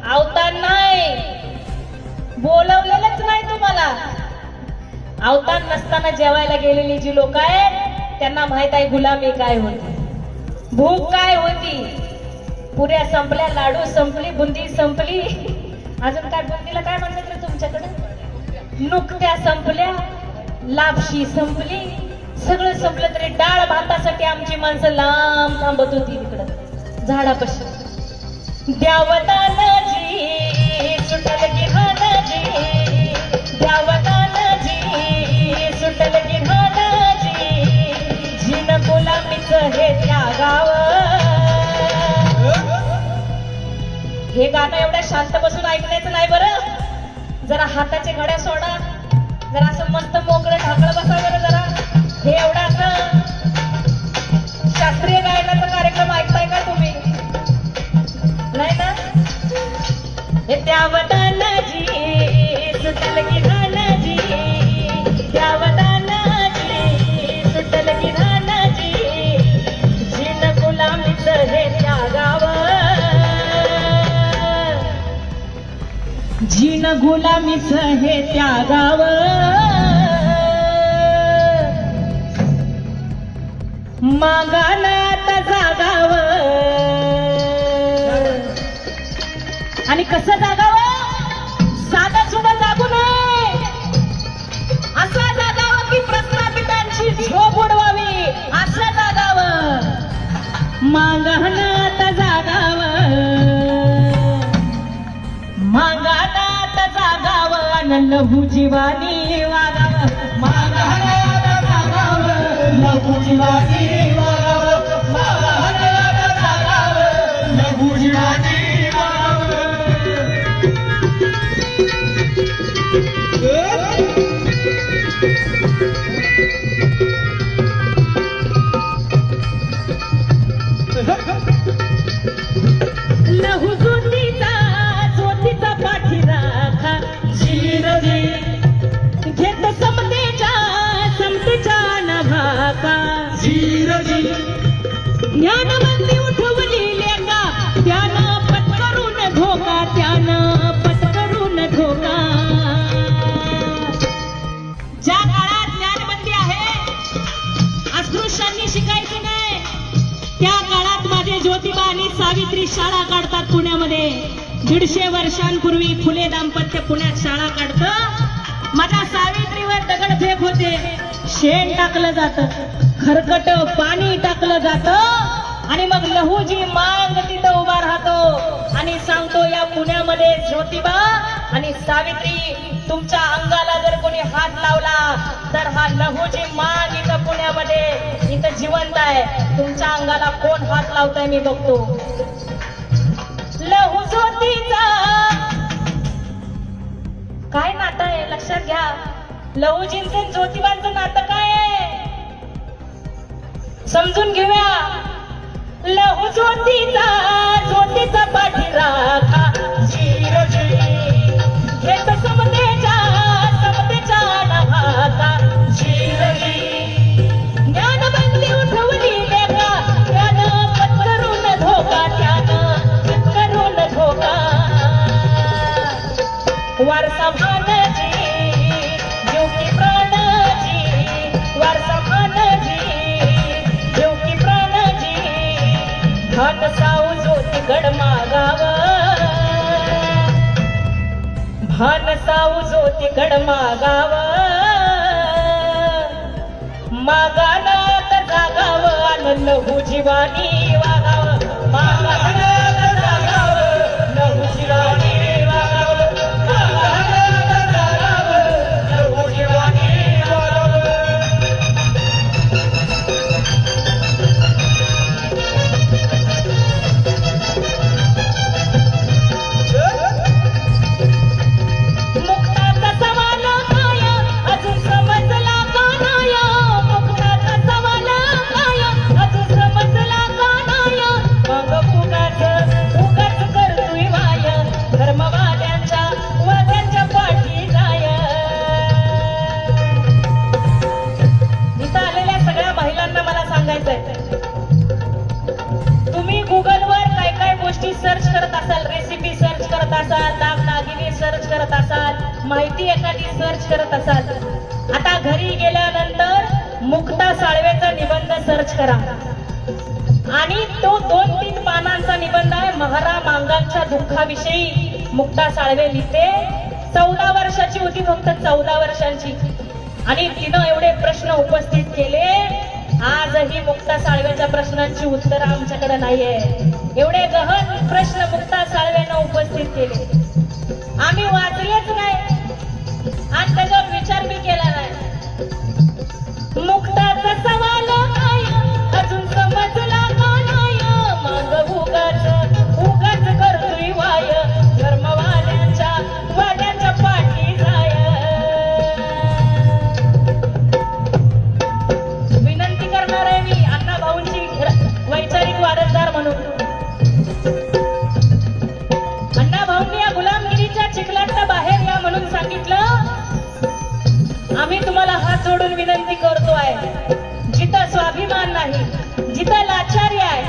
अवतार नाही, बोलवलेलंच नाही तुम्हाला. अवतार नसताना जेवायला गेलेली जी लोक आहेत त्यांना माहित आहे गुलामी काय होती. भूक काय होती, पुऱ्या संपल्या, लाडू संपली, बुंदी संपली, अजून काय बुंदीला काय म्हणतात रे तुमच्याकडे, नुकत्या संपल्या, लापशी संपली, सगळं संपलं तरी डाळ भातासाठी आमची माणसं लांब थांबत होती तिकडं झाडापाशी. द्यावतानाजी सुटल गिऱ्हाणाजी, द्यावतानाजी सुटल गिऱ्हाणाजी, जीन गुलामीच हे त्यागाव. हे गाणं एवढ्या शांत बसून ऐकण्याचं नाही बरं. जरा हाताचे घड्या सोडा, जरा असं मस्त मोकळं ढाकळं बसा बरं जरा. हे एवढं असं शास्त्रीय गायनाचा कार्यक्रम ऐकताय का तुम्ही? नाही ना? हे द्यावतानाजी सुटल गिऱ्हाणाजी, द्यावतानाजी सुटल गिऱ्हाणाजी, जीन गुलामीच हे त्यागाव, जीन गुलामीच हे त्यागाव. मागानात जागाव, आणि कसं जागावं? साधा सुद्धा जागू नये, असा जागावं की प्रस्थापितांची झोप उडवावी, असं जागावं. मागानात जागावं, मागानात जागावं, आणि लहू जीवानी वागावं. मागानात जागावं, लहू जीवानी वागावं, मागानात जागावं, लहू जीवानी लहू ज्योतीचा, ज्योतीचा पाठी राखा, शिरजी घेत समतेच्या, समतेच्या नभाका, शिरजी ज्ञानवंती उठवली लेका, त्यानं पत्करून धोका, त्यानं पत्करून धोका. ज्या काळात ज्ञानवंती आहे, अस्पृश्यांनी शिकायचं नाही, त्या काळात माझे ज्योतिबा आणि सावित्री शाळा काढतात पुण्यामध्ये. 150 वर्षांपूर्वी फुले दाम्पत्य पुण्यात शाळा काढतं. माझ्या सावित्रीवर दगडफेक होते, शेण टाकलं जातं, खरकट पाणी टाकलं जातं, आणि मग लहूजी मांग तिथं उभा राहतो आणि सांगतो, या पुण्यामध्ये ज्योतिबा आणि सावित्री, तुमच्या अंगाला जर कोणी हात लावला तर हा लहूजी मांग इथं पुण्यामध्ये इथं जिवंत आहे, तुमच्या अंगाला कोण हात लावताय मी बघतो. लहू ज्योतीचा काय नातं आहे लक्षात घ्या. लहूजींचं ज्योतिबांचं नातं काय आहे समजून घेऊया. लहू ज्योतीचा, ज्योतीचा पाठी राखा, शिरजी घेत समतेच्या, समतेच्या नभाका, शिरजी ज्ञानवंती उठवली लेका, त्यानं पत्करून धोका, त्यानं पत्करून धोका. वारसा भानजी जीव की प्राणजी, वारसा भानजी जीव की प्राणजी, भान साऊ ज्योती गड मागाव, भान साऊ ज्योती गड मागाव. मागानात जागाव, आणि लहू जीवानी वागाव, मागानात जागाव, लहू जीवानी वागाव, मागानात जागाव, लहू जीवानी वागाव. मुक्ताचा सवाल काय अजून समजला का नाही, मुक्ताचा सवाल काय अजून समजला का नाही, मग उगाच उगाच करतोय वाय, धर्मवाद्यांच्या वाद्यांच्या पाठी जाय. इथं आलेल्या सगळ्या महिलांना मला सांगायचंय, तुम्ही गुगलवर काय काय गोष्टी सर्च करत असाल, रेसिपी सर्च करत असाल, दागदागिने सर्च करत असाल, माहिती एखादी सर्च करत असाल, आता घरी गेल्यानंतर मुक्ता साळवेचा निबंध सर्च करा. आणि तो 2-3 पानांचा निबंध आहे महारा मांगांच्या दुःखाविषयी मुक्ता साळवे लिहिते. 14 वर्षाची होती, फक्त 14 वर्षांची, आणि तिनं एवढे प्रश्न उपस्थित केले. आजही मुक्ता साळवेच्या प्रश्नांची उत्तरं आमच्याकडे नाहीये. एवढे गहन प्रश्न मुक्ता साळवेनं उपस्थित केले, आम्ही वाचलेच नाही आणि त्याच्यावर विचार बी केला नाही. मुक्ताचा सवाल काय अजून समजला का नाही, माग उगाच करतोय वाय, धर्मवाद्यांच्या पाठी जाय. विनंती करणार आहे मी अण्णा भाऊंची वैचारिक वारसदार म्हणून. अण्णा भाऊंनी या गुलामगिरीच्या चिखलात बाहेर या म्हणून सांगितलं. आम्ही तुम्हाला हात जोडून विनंती करतोय, जिथं स्वाभिमान नाही, जिथं लाचारी आहे,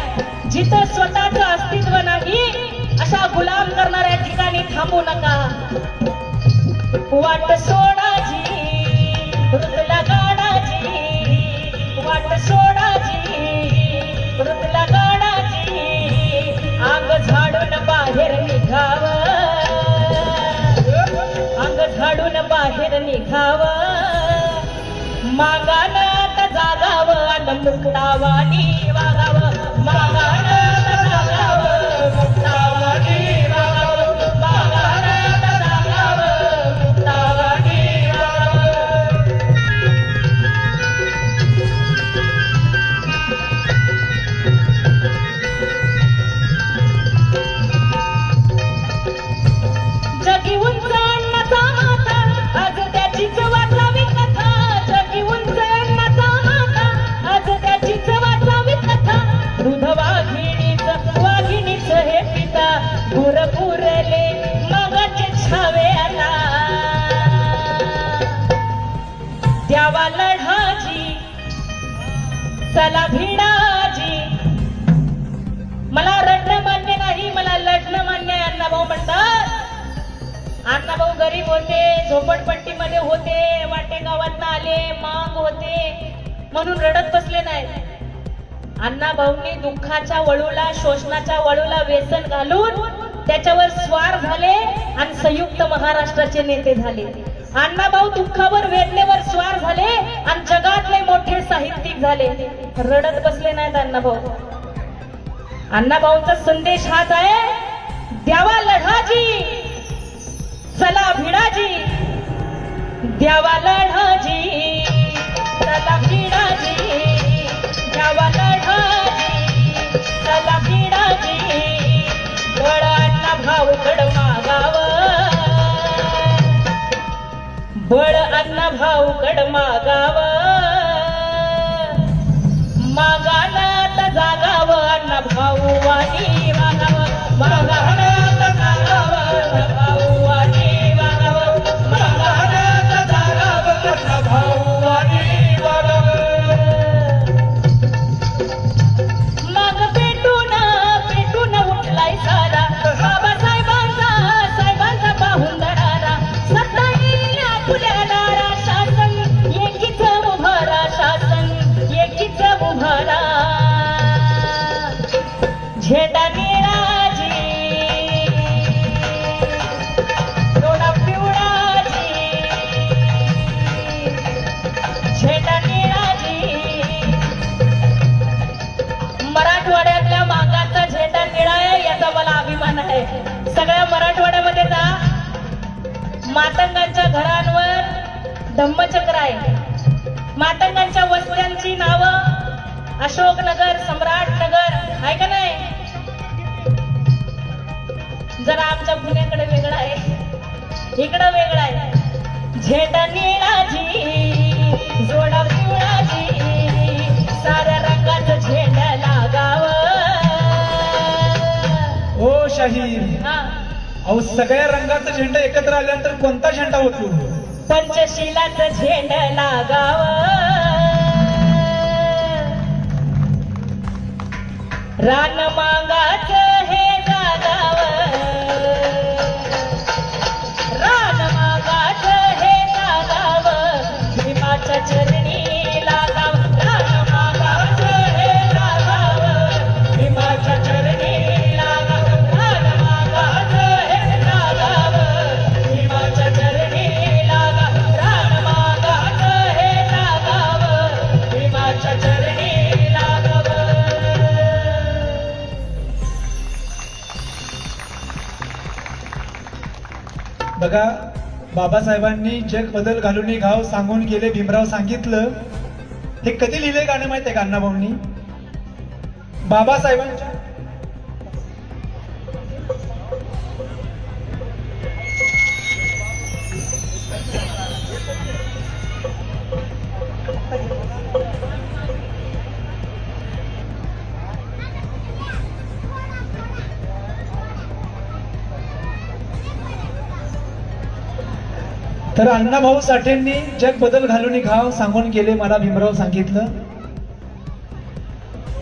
जिथं स्वतःचं अस्तित्व नाही, अशा गुलाम करणाऱ्या ठिकाणी थांबू नका. वाट सोडाजी मृतला गाडाजी, वाट सोडाजी मृतला गाडाजी, अंग झाडून बाहेर निघाव, अंग झाडून बाहेर निघाव. मागान आता जागाव आणि मुक्तावानी वागाव, मागान आता जागाव मुक्तावानी वागाव, मागान आता जागाव मुक्तावानी वागाव. जगी उंच अन्नाचा माथा, आज त्याचीच वाचावी कथा. जगी उंच अन्नाचा माथा, आज त्याचीच वाचावी कथा. दूध वाघिणीच हे पिता, पुरले मगाचे छावे आता. द्यावा लढाजी चला भिडाजी. मला रडणं मान्य नाही, मला लढणं मान्य आहे. अण्णाभाऊ म्हणतात, अण्णाभाऊ गरीब होते, झोपडपट्टीमध्ये होते, वाटे गावात आले, माग होते म्हणून रडत बसले नाही. अण्णाभाऊंनी दुःखाच्या वळूला, शोषणाच्या वळूला व्यसन घालून त्याच्यावर स्वार झाले आणि संयुक्त महाराष्ट्राचे नेते झाले. अण्णाभाऊ दुःखावर, वेदनेवर स्वार झाले आणि जगातले मोठे साहित्यिक झाले. रडत बसले नाहीत अण्णाभाऊ. अण्णाभाऊंचा संदेश हाच आहे, द्यावा लढाजी चला भिडाजी, द्यावा लढाजी चला भिडाजी, द्यावा लढाजी चला भिडाजी. बळ अण्णा भाऊकड मागाव, बळ अण्णा भाऊकड मागाव. मागाना आता जागाव अण्णा भाऊ वाणी वागाव, मागाना आता जागाव अण्णा भाऊ वाणी वागाव, मागाना आता जागाव अण्णा भाऊ वाणी वागाव. मग पेटून उठलाय सारा बाबासाहेबांचा पाहून दरारा. सत्ता येईल आपल्या दारा, शासन एकीच उभारा, शासन एकीच उभारा. झेंडा निळाजी डोळा पिवळाजी, झेंडा निळाजी. मराठवाड्यातल्या मागाचा झेंडा निळा आहे याचा मला अभिमान आहे. सगळ्या मराठवाड्यामध्ये जा, मातंगांच्या घरांवर धम्मचक्र आहे. मातंगांच्या वस्त्यांची नावं अशोकनगर, सम्राटनगर आहे का नाही. जरा आमच्या पुण्याकडे वेगळा आहे, इकडं वेगळा आहे. झेंडा निळाजी जोडा पिवळाजी, साऱ्या रंगाचं झेंडा लागाव. ओ शाहीर, हा, अहो सगळ्या रंगाचा झेंडा एकत्र आल्यानंतर कोणता झेंडा होतो? पंचशिलाचं झेंड लागाव. रान मागाचं हे जागाव, रान मागाचं हे जागाव. भीमाच्या चरणी लागाव, रान मागाचं हे जागाव. बघा, बाबासाहेबांनी जग बदल घालून घाव सांगून गेले भीमराव सांगितलं. हे कधी लिहिले गाणं माहित आहे का अण्णाभाऊंनी? बाबासाहेबांच्या तर अण्णाभाऊ साठेंनी जग बदल घालून घाव सांगून गेले मला भीमराव सांगितलं.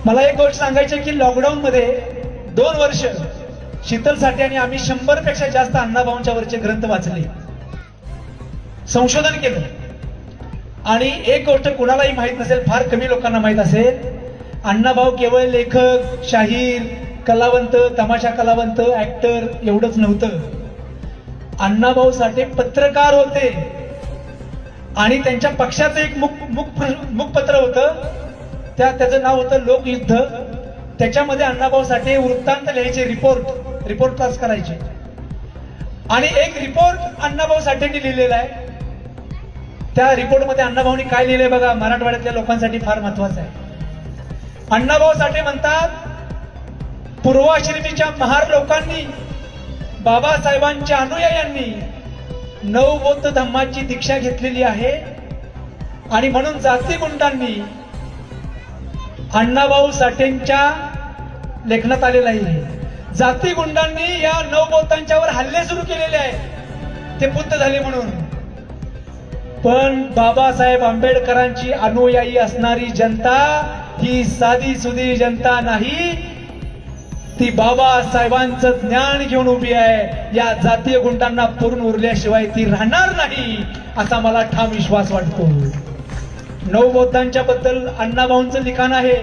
मला एक गोष्ट सांगायची की लॉकडाऊन मध्ये 2 वर्ष शीतल साठे आणि आम्ही 100 पेक्षा जास्त अण्णाभाऊंच्या वरचे ग्रंथ वाचले, संशोधन केलं. आणि एक गोष्ट कुणालाही माहित नसेल, फार कमी लोकांना माहित असेल, अण्णाभाऊ केवळ लेखक, शाहीर, कलावंत, तमाशा कलावंत, ऍक्टर एवढंच नव्हतं. अण्णाभाऊ साठे पत्रकार होते आणि त्यांच्या पक्षाचं एक मुखपत्र होतं, त्याचं नाव होतं लोकयुद्ध. त्याच्यामध्ये अण्णाभाऊ साठे वृत्तांत लिहायचे, रिपोर्ट पास करायचे. आणि एक रिपोर्ट अण्णाभाऊ साठेंनी लिहिलेला आहे. त्या रिपोर्टमध्ये अण्णाभाऊंनी काय लिहिलंय बघा, मराठवाड्यातल्या लोकांसाठी फार महत्वाचं आहे. अण्णाभाऊ साठे म्हणतात, पूर्वाश्रमीच्या महार लोकांनी, बाबासाहेबांच्या अनुयायांनी नवबौद्ध धम्माची दीक्षा घेतलेली आहे आणि म्हणून जाती गुंडांनी अण्णाभाऊ साठेंच्या लेखनात आलेलं आहे, जाती गुंडांनी या नवबौद्धांच्यावर हल्ले सुरू केलेले आहेत, ते बुद्ध झाले म्हणून. पण बाबासाहेब आंबेडकरांची अनुयायी असणारी जनता ही साधी सुधी जनता नाही, ती बाबासाहेबांचं ज्ञान घेऊन उभी आहे. या जातीय गुंडांना पुरून उरल्याशिवाय ती राहणार नाही, असा मला ठाम विश्वास वाटतो. नवबौद्धांच्या बद्दल अण्णाभाऊंचं लिखाण आहे,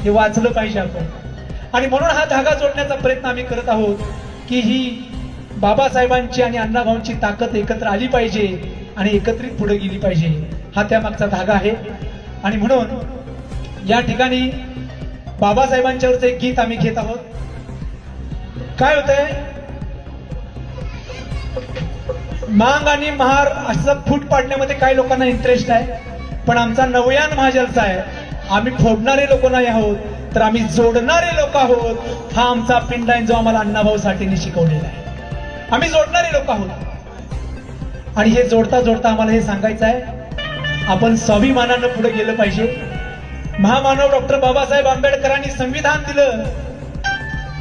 हे वाचलं पाहिजे आपण. आणि म्हणून हा धागा जोडण्याचा प्रयत्न आम्ही करत आहोत की ही बाबासाहेबांची आणि अण्णाभाऊंची ताकद एकत्र आली पाहिजे आणि एकत्रित पुढे गेली पाहिजे. हा त्यामागचा धागा आहे. आणि म्हणून या ठिकाणी बाबासाहेबांच्यावरचं एक गीत आम्ही घेत आहोत. काय होतंय, मांग आणि महार असं फूट पाडण्यामध्ये काही लोकांना इंटरेस्ट आहे, पण आमचा नवयान महाजलसा आहे. आम्ही फोडणारे लोक नाही आहोत, तर आम्ही जोडणारे लोक आहोत. हा आमचा पिंड आहे जो आम्हाला अण्णाभाऊ साठेंनी शिकवलेला आहे. आम्ही जोडणारे लोक आहोत. आणि हे जोडता जोडता आम्हाला हे सांगायचं आहे, आपण स्वाभिमानानं पुढे गेलं पाहिजे. महामानव डॉक्टर बाबासाहेब आंबेडकरांनी संविधान दिलं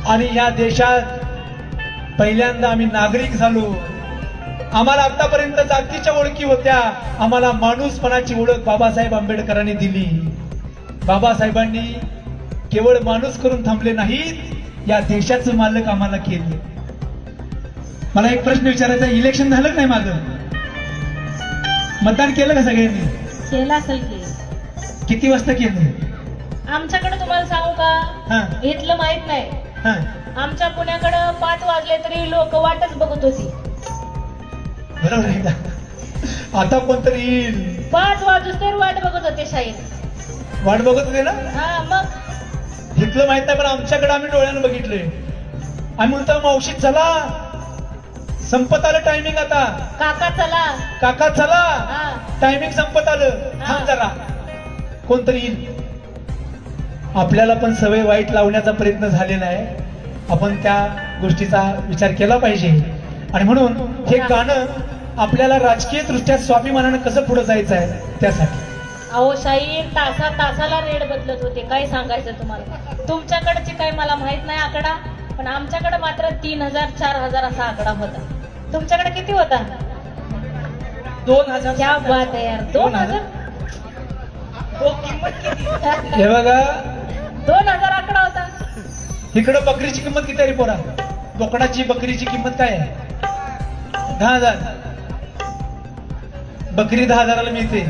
आणि या देशात पहिल्यांदा आम्ही नागरिक झालो. आम्हाला आतापर्यंत जातीच्या ओळखी होत्या, आम्हाला माणूसपणाची ओळख बाबासाहेब आंबेडकरांनी दिली. बाबासाहेबांनी केवळ माणूस करून थांबले नाहीत, या देशाचं मालक आम्हाला केले. मला एक प्रश्न विचारायचा, इलेक्शन झालं नाही मागं? मतदान केलं का सगळ्यांनी? केलं असेल की. किती वाजता केलं? आमच्याकडे तुम्हाला सांगू का, इथलं माहित नाही. आमच्या पुण्याकडे 5 वाजले तरी लोक वाटच बघत होती. बरोबर आहे का? आता कोणतरी येईल 5 वाजूस तर वाट बघत होते शाहीर. वाट बघत होते ना? हा, मग इथलं माहित नाही, पण आमच्याकडे आम्ही डोळ्यानं बघितले. आम्ही म्हणतो मावशी चला, संपत आलं टायमिंग, आता काका चला, काका चला, हा, टायमिंग संपत आलं, थांब जरा, कोणतरी येईल. आपल्याला पण सवय वाईट लावण्याचा प्रयत्न झालेला आहे. आपण त्या गोष्टीचा विचार केला पाहिजे. आणि म्हणून हे गाणं आपल्याला राजकीय दृष्ट्या स्वाभिमानानं कसं पुढे जायचं आहे त्यासाठी. अहो शाहीर तासाला रेड बदलत होते. काय सांगायचं तुम्हाला, तुमच्याकडची काय मला माहित नाही आकडा, पण आमच्याकडे मात्र 3000 4000 असा आकडा होता. तुमच्याकडे किती होता? 2000. क्या बात आहे यार, 2000. हे बघा, 2000 आकडा होता. इकडं बकरीची किंमत किती आहे पोरा? बोकडाची बकरीची किंमत काय आहे? 10,000. बकरी 10,000ला मिळते.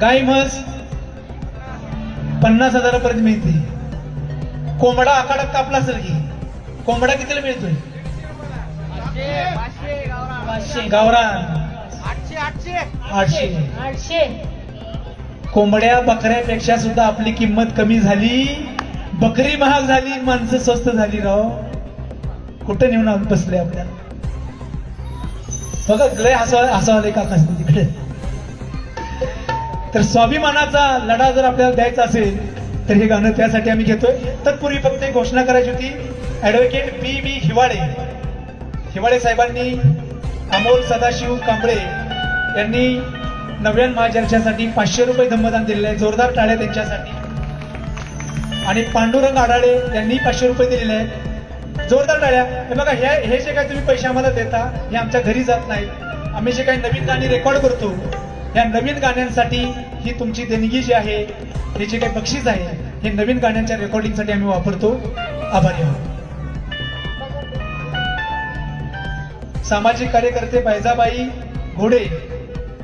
गाय म्हस 50,000पर्यंत मिळते. कोंबडा आखाडात कापला असेल की, कोंबडा कितीला मिळतोय? 500. गावरान 800. कोंबड्या बकऱ्यापेक्षा सुद्धा आपली किंमत कमी झाली. बकरी महाग झाली, माणसं स्वस्त झाली. राव कुठं नेऊन बसले आपल्याला. बघा लय हसावले काका तिकडे. तर स्वाभिमानाचा लढा जर आपल्याला द्यायचा असेल तर हे गाणं त्यासाठी आम्ही घेतोय. तत्पूर्वी फक्त एक घोषणा करायची होती. ऍडव्होकेट बी हिवाळे साहेबांनी अमोल सदाशिव कांबळे यांनी नव्यान महाचर्चासाठी 500 रुपये धम्मदान दिलेले आहे. जोरदार टाळ्या त्यांच्यासाठी. आणि पांडुरंग आढाळे यांनी 500 रुपये दिलेले आहेत. जोरदार टाळ्या. हे बघा हे जे काही तुम्ही पैसे आम्हाला देता हे आमच्या घरी जात नाहीत. आम्ही जे काही नवीन गाणी रेकॉर्ड करतो या नवीन गाण्यांसाठी ही तुमची देणगी जी आहे, हे जे काही बक्षीस आहे हे नवीन गाण्यांच्या रेकॉर्डिंगसाठी आम्ही वापरतो. आभारी आहोत. सामाजिक कार्यकर्ते बैजाबाई घोडे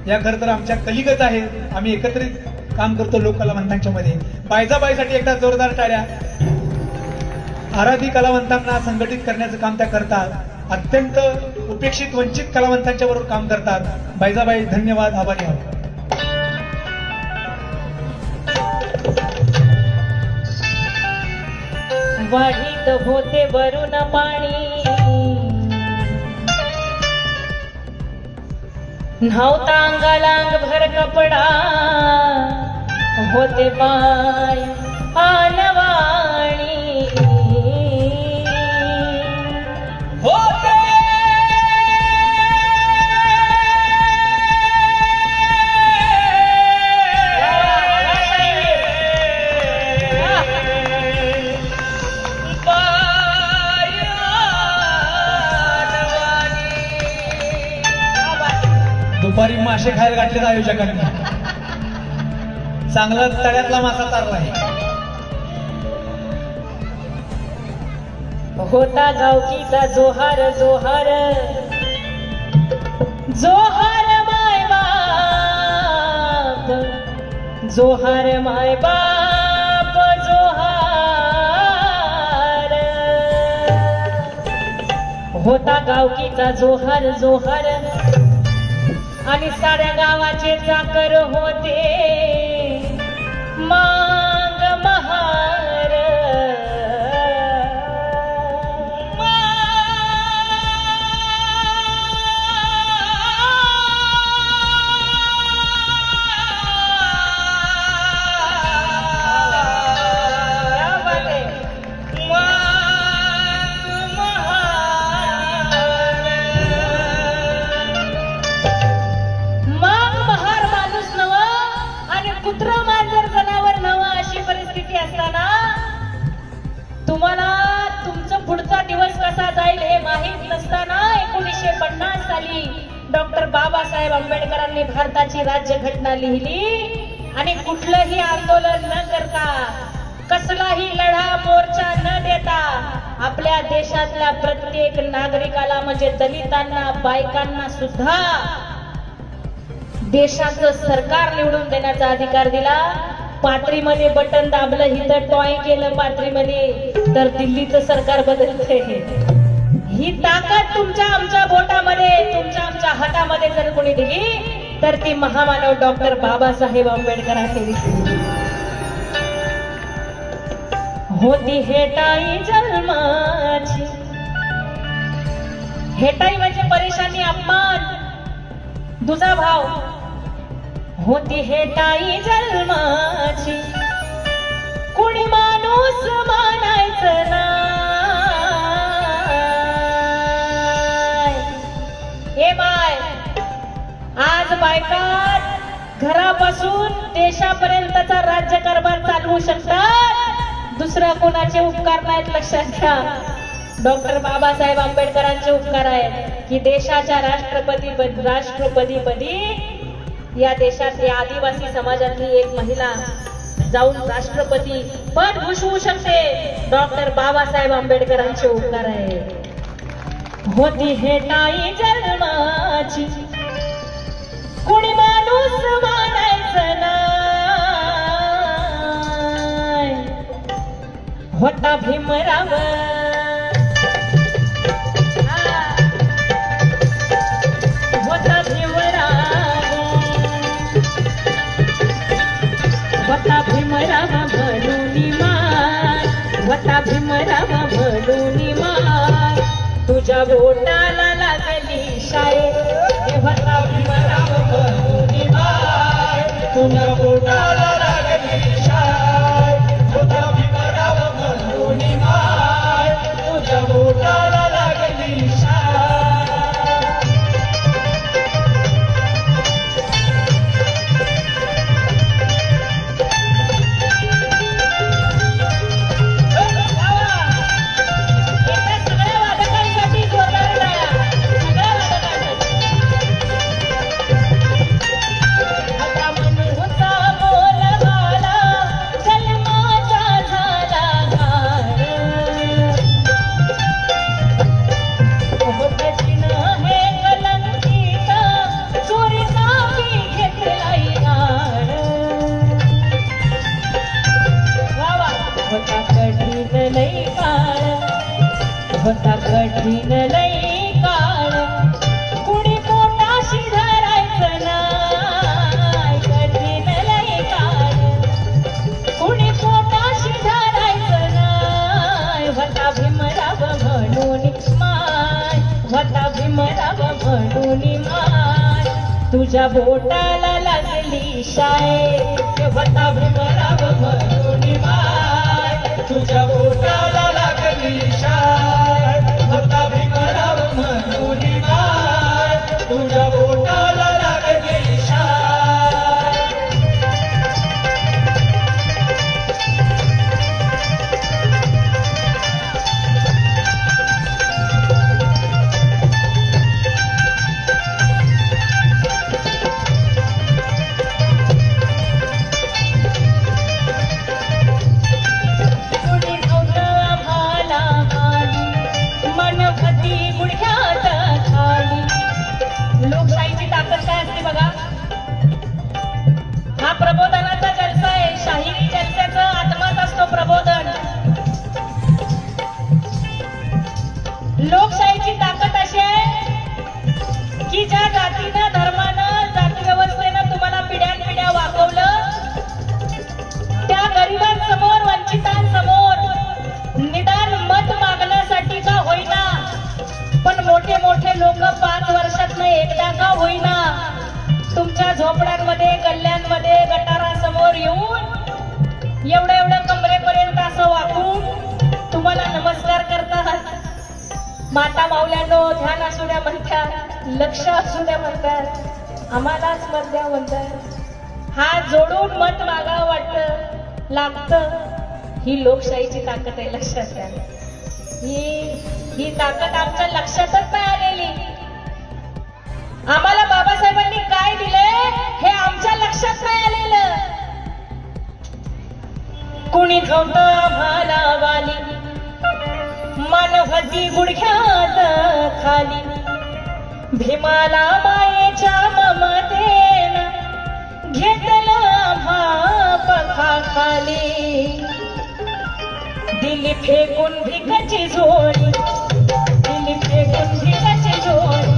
या खरं तर आमच्या कलिगच आहेत. आम्ही एकत्रित काम करतो लोक कलावंतांच्या मध्ये. बैजाबाईसाठी एकदा जोरदार टाळ्या. आराधी कलावंतांना संघटित करण्याचं काम त्या करतात. अत्यंत उपेक्षित वंचित कलावंतांच्या बरोबर काम करतात. बैजाबाई धन्यवाद. आभारी आहोत. वाढीत होते वरून पाणी, नव्हता अंगालांग भर कपडा, होते पाय आनवाणी. होते दुपारी मासे खायला घातलेत आयोजकांनी. चांगला तळ्यातला मासा तारलाय. होता गावकीचा जोहार जोहार, जोहार माय बाप, जोहार माय बाप, जोहार. होता गावकीचा जोहार जोहार, आणि साऱ्या गावाचे चाकर होते मांग महार. कुत्रा मांजर जनावर नवा अशी परिस्थिती असताना तुम्हाला तुमचा पुढचा दिवस कसा जाईल हे माहीत नसताना 1950 साली डॉक्टर बाबासाहेब आंबेडकरांनी भारताची राज्यघटना लिहिली. आणि कुठलंही आंदोलन न करता, कसलाही लढा मोर्चा न देता आपल्या देशातल्या प्रत्येक नागरिकाला म्हणजे दलितांना, बायकांना सुद्धा देशाचं सरकार निवडून देण्याचा अधिकार दिला. पाथरीमध्ये बटन दाबलं, इथं टॉय केलं पाथरीमध्ये, तर दिल्लीचं सरकार बदलते. ही ताकद तुमच्या आमच्या बोटामध्ये, तुमच्या आमच्या हातामध्ये जर कोणी दिली तर ती महामानव डॉक्टर बाबासाहेब आंबेडकरांनी दिली. होती हेटाई जन्माची. हेटाई म्हणजे परेशानी, अपमान, दुजाभाव. होती हेटाई जन्माची, कुणी माणूस मानायचं नाय. ए बाय, आज बायका घरापासून देशापर्यंतचा राज्यकारभार चालवू शकतात. दुसऱ्या कोणाचे उपकार नाहीत, लक्षात घ्या. डॉक्टर बाबासाहेब आंबेडकरांचे उपकार आहेत की देशाच्या राष्ट्रपतीपदी या देशातल्या आदिवासी समाजातली एक महिला जाऊन राष्ट्रपती पद भूषवू शकते. डॉक्टर बाबासाहेब आंबेडकरांचे उपकार आहे. होती हेटाई जन्माची, कुणी माणूस मानायचं नाय. होता भीमराव, होता भीमराव, होता भीमराव म्हणून माय, होता भीमराव म्हणून माय. तुझ्या बोटाला लागली शाळे, भीमराव म्हणून माय तुझ्या बोटाला लागली शाय होता भीमराव म्हणून माय तुझ्या बोटाला लागली शाय होता भीमराव म्हणून माय तुझ्या बोटाला लागली शाय लोकशाहीची ताकद काय असते बघा. हा प्रबोधनाचा जलसा आहे. शाहिरी जलस्याचं आत्माच असतो प्रबोधन. लोकशाहीची ताकद अशी आहे की ज्या जातीनं धर्मानं जाती व्यवस्थेनं तुम्हाला पिढ्यानपिढ्या वाकवलं त्या गरिबांसमोर वंचितांसमोर निदान मत मागण्यासाठी का होईना पण मोठे मोठे लोक 5 वर्षातनं एकदा का होईना तुमच्या झोपड्यांमध्ये गल्ल्यांमध्ये गटारासमोर येऊन एवढं कमरेपर्यंत असं वाकून तुम्हाला नमस्कार करतात. माता माऊल्यांनो ध्यान असू द्या म्हणतात, लक्ष असू द्या म्हणतात, आम्हालाच मत द्या म्हणतात. हात जोडून मत मागावं वाटतं लागतं. ही लोकशाहीची ताकद आहे. लक्षात घ्या. ही ताकद आमच्या लक्षातच नाही आलेली. आम्हाला बाबासाहेबांनी काय दिलंय हे आमच्या लक्षात नाही आलेलं. कुणी ठेवतं आम्हाला वाली मानवती गुडघ्यात खाली भीमाला मायेच्या ममतेनं घेतलं आम्हा पखाखाली दिली फेकून भिकाची झोळी दिली फेकून भिकाची झोळी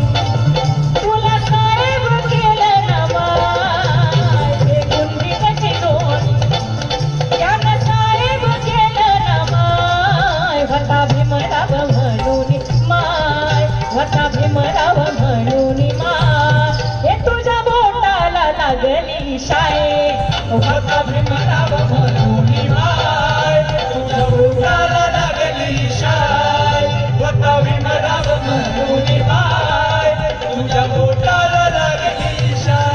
तुला साहेब केलं ना माय फेकून भिकाची झोळी यानं साहेब केलं ना माय होता भीमराव म्हणून माय होता भीमराव म्हणून माय हे तुझ्या बोटाला लागली शाय होता भीमराव म्हणून माय तुझ्या बोटाला लागली शाय होता भीमराव म्हणून माय तुझ्या बोटाला लागली शाय.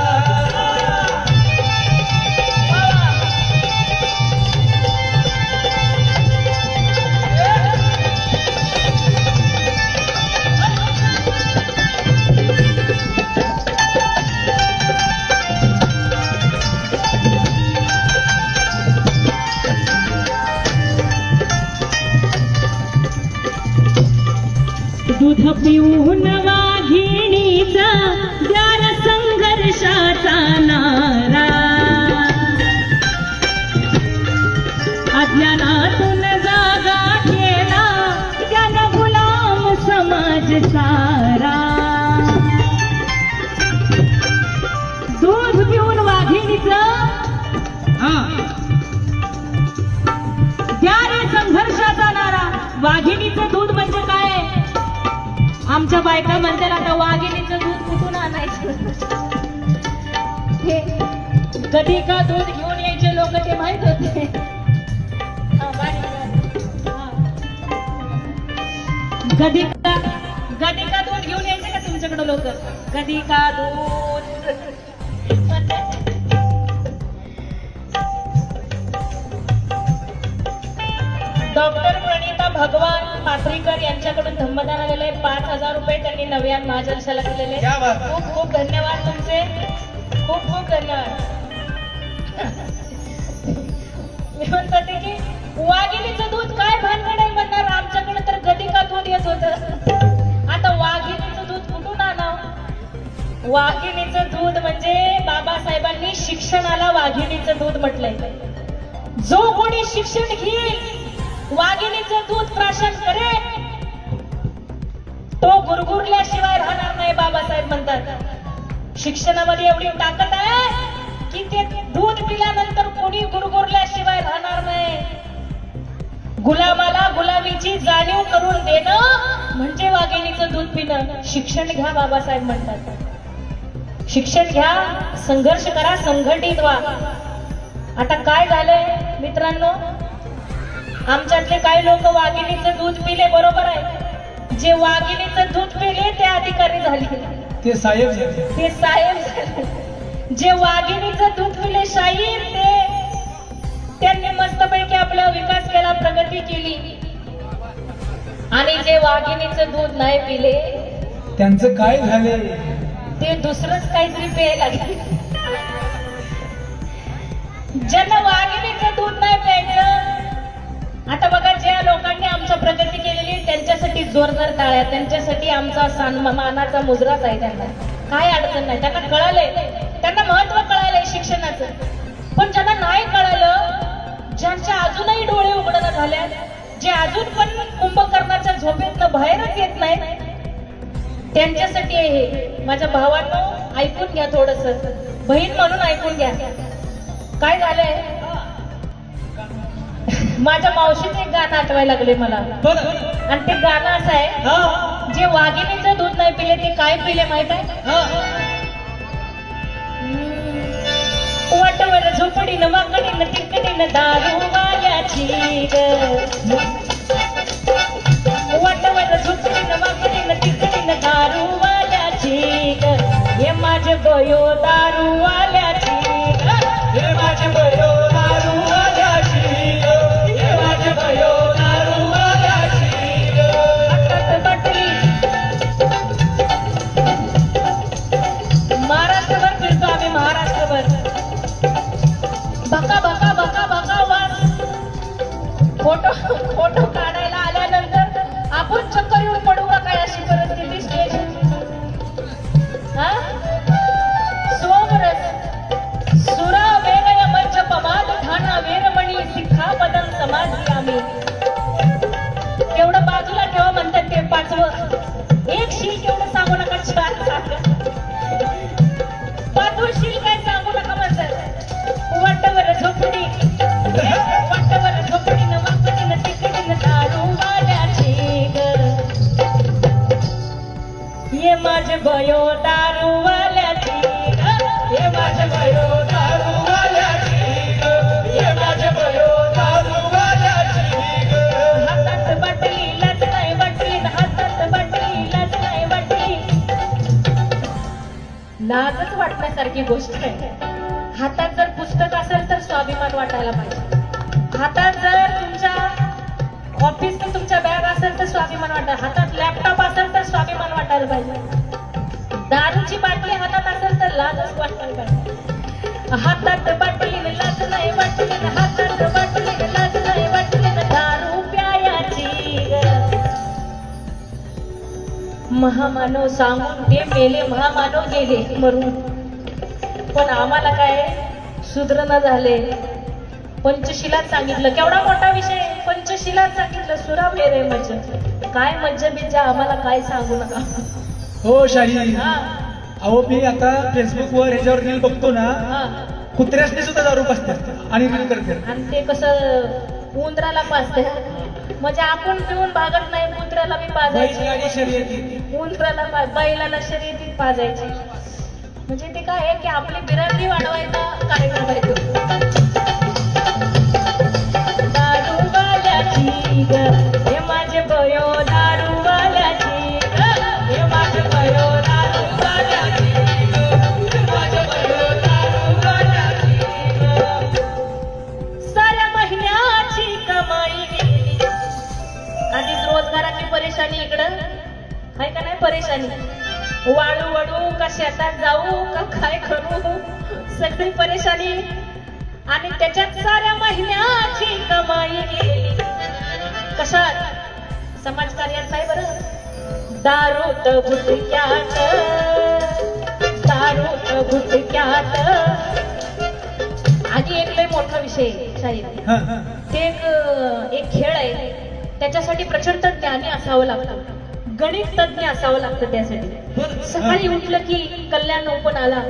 दूध पिऊन वाघिणीचा द्यार संघर्षाचा नारा अज्ञानातून जागा केला त्यानं गुलाम समाज सारा. दूध पिऊन वाघिणीचं द्यार संघर्षाचा नारा. वाघिणीचं दूध म्हणजे काय? आमच्या बायका म्हणतात आता वाघिणीचं दूध कुठून आणायचं. हे कधी का दूध घेऊन यायचे लोक ते माहित होते. कधी का दूध घेऊन यायचे का तुमच्याकडे लोक? कधी का दूध डॉक्टर प्रणिता भगवान पात्रीकर यांच्याकडून धम्मदान आलेले 5,000 रुपये त्यांनी नव्यान महाजलशाला दिलेले. खूप खूप धन्यवाद तुमचे. खूप खूप धन्यवाद. मी म्हणते की वाघिणीचं दूध काय भानगड आहे म्हणणार. आमच्याकडे तर कधी का दूध येत होतं. आता वाघिणीचं दूध कुठून आणावं? वाघिणीचं दूध म्हणजे बाबासाहेबांनी शिक्षणाला वाघिणीचं दूध म्हटलंय. जो कोणी शिक्षण घेईल वाघिणीचं दूध प्राशन करे तो गुरगुरल्याशिवाय राहणार नाही. बाबासाहेब म्हणतात शिक्षणामध्ये एवढी ताकद आहे की ते दूध पिल्यानंतर कोणी गुरगुरल्याशिवाय राहणार नाही. गुलामाला गुलामीची जाणीव करून देणं म्हणजे वाघिणीचं दूध पिणं. शिक्षण घ्या बाबासाहेब म्हणतात, शिक्षण घ्या, संघर्ष करा, संघटित व्हा. आता काय झालंय मित्रांनो, आमच्यातले काही लोक वाघिणीचं दूध पिले, बरोबर आहे. जे वाघिणीचं दूध पिले ते अधिकारी झाले, ते साहेब झाले. ते साहेब झाले. जे वाघिणीचं दूध पिले शाहीर, त्यांनी मस्तपैकी आपला विकास केला, प्रगती केली. आणि जे वाघिणीचं दूध नाही पिले त्यांचं काय झाले, ते दुसरंच काहीतरी प्यायला लागले. ज्यांना वाघिणीचं दूध नाही प्यायचं, आता बघा ज्या लोकांनी आमच्या प्रगती केलेली त्यांच्यासाठी जोरदार टाळ्या, त्यांच्यासाठी आमचा मानाचा मुजराच आहे. त्यांना काय अडचण नाही, त्यांना कळालंय, त्यांना महत्व कळालंय शिक्षणाचं. पण ज्यांना नाही कळालं, ज्यांच्या अजूनही डोळे उघडणं झाल्या, जे अजून पण कुंभकर्णाच्या झोपेतनं बाहेरच येत नाही, त्यांच्यासाठी हे. माझ्या भावांनो ऐकून घ्या, थोडस बहीण म्हणून ऐकून घ्या. काय झालंय, माझ्या मावशीचं एक गाणं आठवायला लागले मला, आणि ते गाणं असं आहे, जे वाघिणीचं दूध नाही पिले ते काय पिले माहित आहे? वाटवर झोपडीनं वाकडीनं तिकडीनं दारू वाल्याची ग, वाटवर झोपडीनं वाकडीनं तिकडीनं दारू वाल्याची ग, हे माझे बयो दारू वाल्याची ग, हे माझे बयो दारू वाल्याची ग, हे माझे बयो दारू वाल्याची ग. हातात बाटली, महाराष्ट्रभर फिरतो आम्ही, महाराष्ट्रभर. भका भका भका भका वास. फोटो काढायला आल्यानंतर आपण चक्कर येऊन पडू का काय, अशी परिस्थिती स्टेज. सोमरस सुरा वेगळ मंच पमाद ठाणा वीरमणी सिक्खा पदम समाधी आम्ही. तेवढं बाजूला ठेवा म्हणतात ते पाचवं. एक शील केवढं सांगू नका, चार सांगा. पाचवं शील काय सांगू नका म्हणतात. वाटवर झोपडी, वाटवर झोपडीनं वाकडीनं तिकडीनं दारू वाल्याची ग, ये माझे भयो दारू वाल्याची ग, ये माझे भयो दारू वाल्याची ग, ये माझे भयो दारू वाल्याची ग. हातात बाटली लाज नाही वाटली, हातात बाटली लाज नाही वाटली. लाजच वाटण्यासारखी गोष्ट आहे. हातात जर पुस्तक असेल तर स्वाभिमान वाटायला पाहिजे. हातात जर तुमच्या ऑफिसचं तुमच्या बॅग असेल तर स्वाभिमान वाटायला, हातात लॅपटॉप असेल तर स्वाभिमान वाटायला पाहिजे. दारूची बाटली हातात असेल तर लाजच वाटायला पाहिजे. हातात बाटली लाज नाही वाटली, हातात बाटली लाज नाही वाटली, दारू प्यायाची ग. महामानव सांगून ते मेले, महामानव गेले मरून, पण आम्हाला काय सुधरणा झाले. पंचशिलात सांगितलं, केवढा मोठा विषय, पंचशिलात सांगितलं, सुरा मेरे मज्ज. काय मज्जा बिज्जा आम्हाला काय सांगू नका. हो शाही, अहो मी आता फेसबुक वर ह्याच्यावर रील बघतो ना, कुत्र्यासने सुद्धा दारू पाजतात आणि रील करतात. आणि ते कसं उंदराला पाजते, म्हणजे आपण पिऊन भागत नाही, कुत्र्याला बी पाजायची, उंदराला बैलाला शर्यतीत पाजायची. म्हणजे ते काय आहे की आपली बिरादरी वाढवायचा कार्यक्रम आहे. दारू वाल्याची ग, हे माझे भयो दारू वाल्याची ग, हे माझे भयो दारू वाल्याची ग, हे माझे भयो दारू वाल्याची ग. साऱ्या महिन्याची कमाई गेली. आधीच रोजगाराची परेशानी इकडं आहे का नाही परेशानी. वाळू वडू का शेतात जाऊ का काय करू, सगळी परेशानी. आणि त्याच्यात साऱ्या महिन्याची कमाई गेली. कशात? समाजकार्यात नाही बरं. दारूत गुटक्यात, दारूत गुटक्यात. आणि एक लय मोठा विषय शाहीर, ते एक खेळ आहे, त्याच्यासाठी प्रचंड ज्ञानी असावं लागतं, गणित तज्ञ असावं लागतं त्यासाठी. सकाळी उठलं की कल्याण ओपन आला,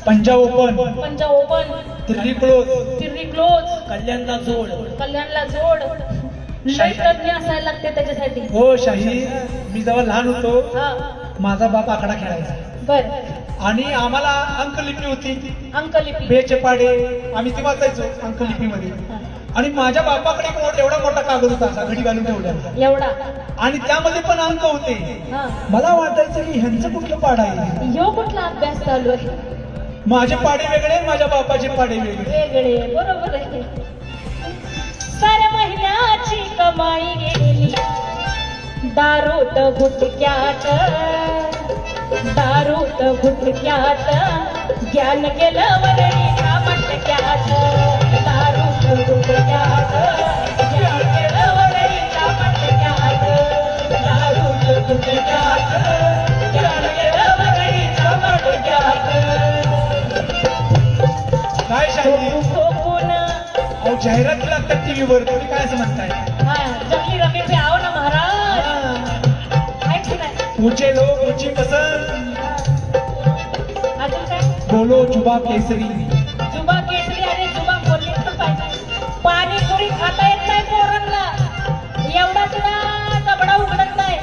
Punjab open, Punjab open, Delhi close, तिर्री क्लोज, कल्याणला जोड. कल्याणला जोड. लय तज्ञ असायला लागते त्याच्यासाठी. हो शाही, मी जेव्हा लहान होतो हा माझा बाप आकडा खेळायचा बर. आणि आम्हाला अंकलिपी होती, अंकलिपी. बेचे पाडे आम्ही ते वाचायचो अंकलिपीमध्ये. आणि माझ्या बापाकडे एवढा मोठा कागद होता असा घडी घालून ठेवला एवढा. आणि त्यामध्ये पण अंक होते. हा मला वाटायचं की ह्यांचं कुठलं पाड आहे. ह्यो कुठला अभ्यास चालू आहे. माझे पाडे वेगळे, माझ्या बापाचे पाडे वेगळे. वेगळे बरोबर आहे. साऱ्या महिन्याची कमाई गेली दारूत गुटक्यात, दारूत गुटक्यात, ज्ञान गेलं वरणीच्या मटक्यात, दारूत गुटक्यात, ज्ञान गेलं वरणीच्या मटक्यात, दारूत गुटक्यात, ज्ञान गेलं वरणीच्या मटक्यात. काय शाही कोकण अहो जाहिराती लागतात टीव्हीवर, तुम्ही काय असं म्हणताय. हा जंगली रमी पे आओ ना महाराज. ऐक नाही ऊंचे लोग ऊंची पसंद, अजून काय. बोलो जुबा केसरी. जुबा केसरी. अरे जुबा बोलली तर पाहिजे. पाणीपुरी खाता येत नाही पोरांना, एवढा तुला कपडा उघडत नाही.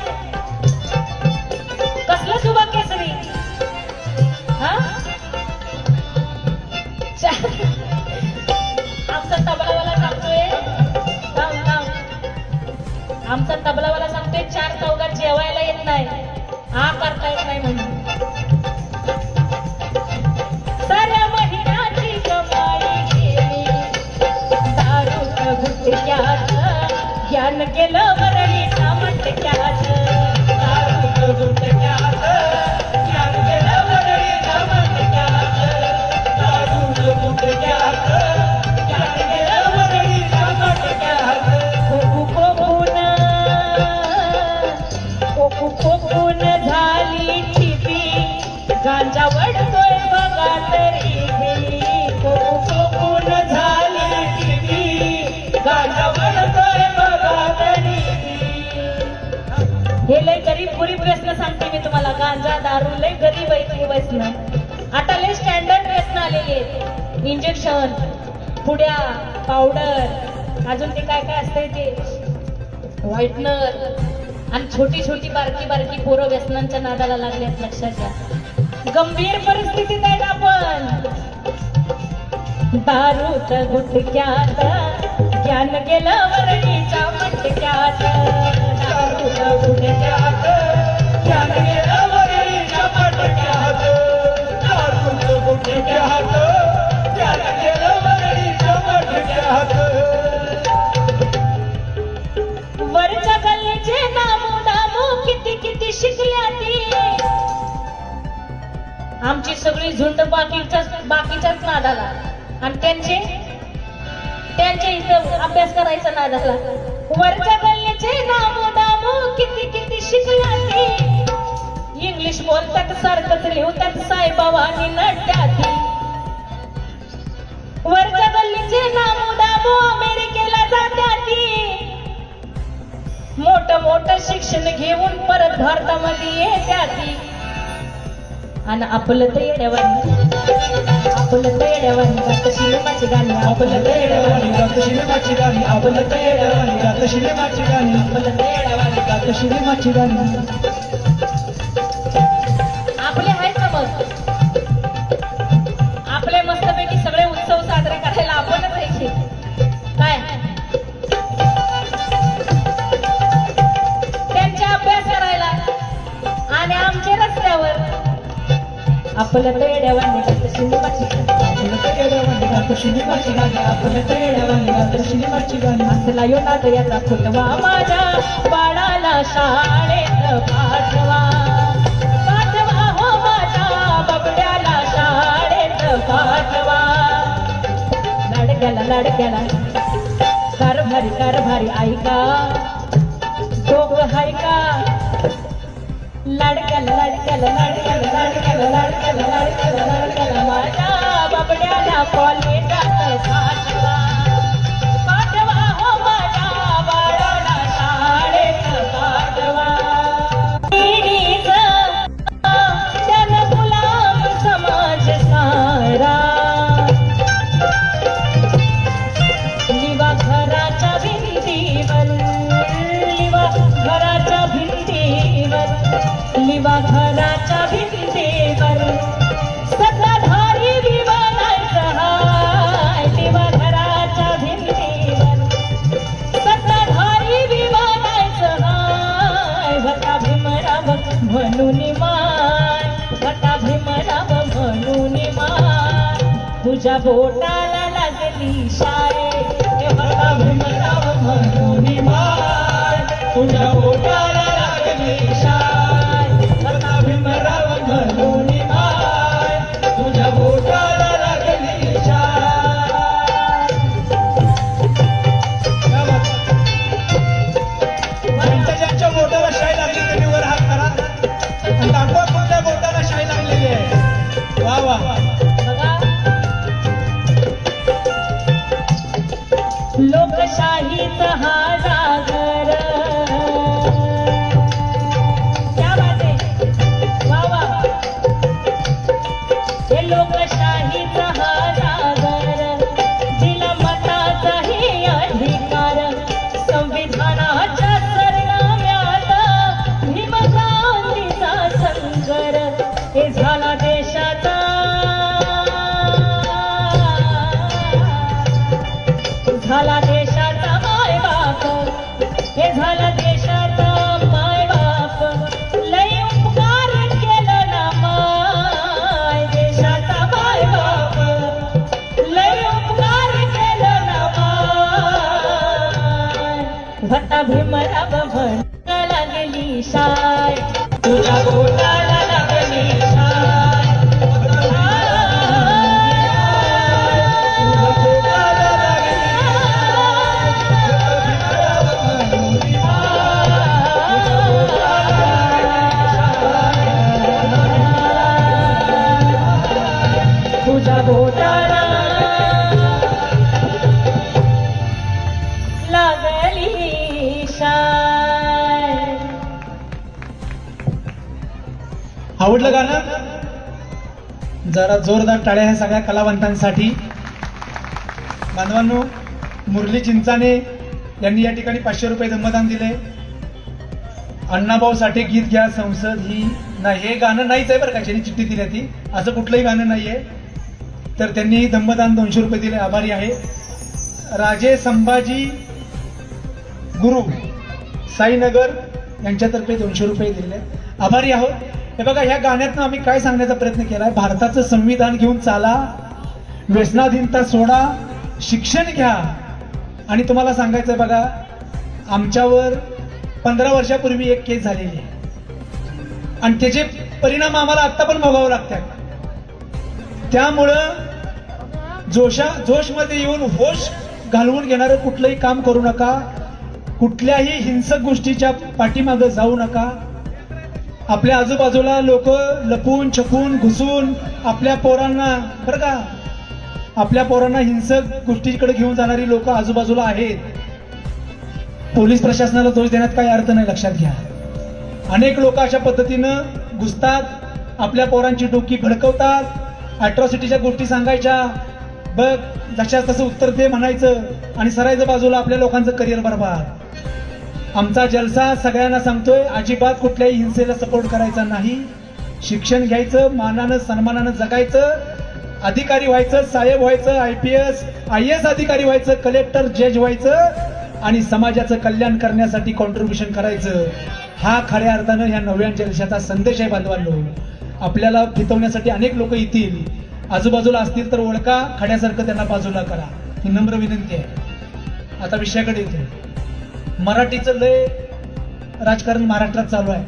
कसलं जुबा केसरी. हा आमचा तबलावाला सांगतोय, आमचा तबलावाला सांगतोय 4 चौघात जेवायला येत नाही, हा करता येत नाही म्हणून. साऱ्या महिन्याची कमाई गेली दारूत गुटक्यात, ज्ञान गेलं वरणीच्या मटक्यात, दारूत गुटक्यात, ज्ञान गेलं वरणीच्या मटक्यात, दारूत गुटक्यात, ज्ञान गेलं वरणीच्या मटक्यात. कोकून झाली टिपी, गांजा वडतोय बघा तरी बी. कोकून झाली टिपी, गांजा वडतोय बघा तरी बी. हे लय गरीब गुरीब व्यसन सांगते मी तुम्हाला. गांजा दारू लय गरीब आहे हे व्यसन. आता लय स्टँडर्ड व्यसन आलेली आहेत. इंजेक्शन, पुड्या, पावडर, अजून ते काय काय असतंय ते व्हाईटनर. आणि छोटी छोटी बारकी बारकी पोरं व्यसनांच्या नादाला लागल्यात. लक्षात घ्या, गंभीर परिस्थितीत आहेत आपण. दारूत गुटक्यात, ज्ञान गेलं वरणीच्या मटक्यात, दारूत गुटक्यात, ज्ञान गेलं वरणीच्या मटक्यात, दारूत गुटक्यात, ज्ञान गेलं वरणीच्या मटक्यात. वरच्या गल्लीचे नामो नामो किती किती शिकल्या ती. आमची सगळी झुंड बाकीच्याच नादाला, आणि त्यांचे इथं अभ्यास करायचा नादाला. वरच्या गल्लीचे नामो नामो किती किती शिकल्या ती. इंग्लिश बोलतात सारखंच लिहतात साईबाबांनी नट्याती. वरच्या गल्लीचे नामो नामो अमेरिकेला जात्याती. मोठं मोठं शिक्षण घेऊन परत भारतामध्ये येत्याती. आणि आपलं तर येड्यावानी, आपलं तर येड्यावानी गात सिनेमाची गाणी, आपलं तर येड्यावानी गात सिनेमाची गाणी, आपलं तर येड्यावानी गात सिनेमाची गाणी, आपलं तर येड्यावानी गात सिनेमाची गाणी. आपले आहेत ना मग, आपले मस्तपैकी सगळे उत्सव साजरे करायला आपणच आहे काय. त्यांचा अभ्यास करायला आणि आमचे रस्त्यावर. आपलं तर येड्यावानी गात सिनेमाची गाणी, आपलं तर येड्यावानी गात सिनेमाची गाणी, आपलं तर येड्यावानी गात सिनेमाची गाणी. असला यो नाद याचा फुटवा माझ्या बाळाला शाळेत पाठवा, पाठवा हो माझ्या बबड्याला शाळेत पाठवा. लाडक्याला कारभारी ऐका दोघं हाय का. लाडक्याला माझ्या बबड्याला कॉलेजात पाठवा, पाठवा हो माझ्या बाळाला शाळेत पाठवा. त्यानं गुलाम समाज लिवा घराच्या भिंतीवर सत्ताधारी विमानाचा हाय लिवा घराच्या भिंतीवर सत्ताधारी विमानाचा हाय भटा भीमराव म्हणून माय भटा भीमराव म्हणून माय तुझ्या बोटाला लागली शाय भटा भीमराव म्हणून माय तुझ्या बोटाला लागली शाय भटा भीमराव म्हणून माय तुझ्या बोटाला लागली शाय. ज्यांच्या बोटाला शाई लागली त्यांनी वर हात करा आणि दाखवा कोणत्या बोटाला शाई लागलेली आहे. वा वा. लोकशाहीचा हा जागर क्या बात आहे वा वा. हे लोकशाहीचा हा जागर दिला मताचाही अधिकार संविधानाच्या सरनाम्यात भीमक्रांतीचा संगर हे झाला देशाचा झाला देशाचा मायबाप हे झाला देशाचा मायबाप लय उपकार केलं ना माय देशाचा मायबाप लय उपकार केलं ना माय भटा भीमराव म्हणा लागली शाय तुझ्या बोटाला लागली शाय तुझ्या बोटाला लागली शाय. आवडलं गाणं? जरा जोरदार टाळ्या ह्या सगळ्या कलावंतांसाठी. बांधवांनो, मुरली चिंचाने यांनी या ठिकाणी 500 रुपये दमदान दिले. अण्णाभाऊ साठे गीत घ्या संसद ही नाही, हे गाणं नाहीच आहे बरं का, ज्यांनी चिठ्ठी दिली ती असं कुठलंही गाणं नाहीये. तर त्यांनी दमदान 200 रुपये दिले, आभारी आहे. राजे संभाजी गुरु साईनगर यांच्यातर्फे 200 रुपये दिले, आभारी आहोत. हे बघा, ह्या गाण्यातनं आम्ही काय सांगण्याचा प्रयत्न केलाय, भारताचं संविधान घेऊन चाला, व्यसनाधीनता सोडा, शिक्षण घ्या. आणि तुम्हाला सांगायचंय बघा, आमच्यावर 15 वर्षापूर्वी एक केस झालेली आहे आणि त्याचे परिणाम आम्हाला आता पण भोगावे लागतात. त्यामुळं जोशमध्ये येऊन होश घालवून घेणारं कुठलंही काम करू नका, कुठल्याही हिंसक गोष्टीच्या पाठीमागं जाऊ नका. आपल्या आजूबाजूला लोक लपून छपून घुसून आपल्या पोरांना बरं का, आपल्या पोरांना हिंसक गोष्टीकडे घेऊन जाणारी लोक आजूबाजूला आहेत. पोलीस प्रशासनाला दोष देण्यात काही अर्थ नाही, लक्षात घ्या. अनेक लोक अशा पद्धतीनं घुसतात, आपल्या पोरांची डोकी भडकवतात, अॅट्रॉसिटीच्या गोष्टी सांगायच्या, बघ जशा तसं उत्तर दे म्हणायचं आणि सरायचं बाजूला, आपल्या लोकांचं करिअर बरबाद. आमचा जलसा सगळ्यांना सांगतोय, अजिबात कुठल्याही हिंसेला सपोर्ट करायचा नाही. शिक्षण घ्यायचं, मानानं सन्मानानं जगायचं, अधिकारी व्हायचं, साहेब व्हायचं, IPS IAS अधिकारी व्हायचं, कलेक्टर जज व्हायचं आणि समाजाचं कल्याण करण्यासाठी कॉन्ट्रीब्युशन करायचं. हा खऱ्या अर्थानं ह्या नव्या जलशाचा संदेश आहे. बांधवांनो, आपल्याला फितवण्यासाठी अनेक लोक येतील, आजूबाजूला असतील तर ओळखा, खड्यासारखं त्यांना बाजूला करा, ही नम्र विनंती आहे. आता विषयाकडे येते. मराठीचं लय राजकारण महाराष्ट्रात चालू आहे.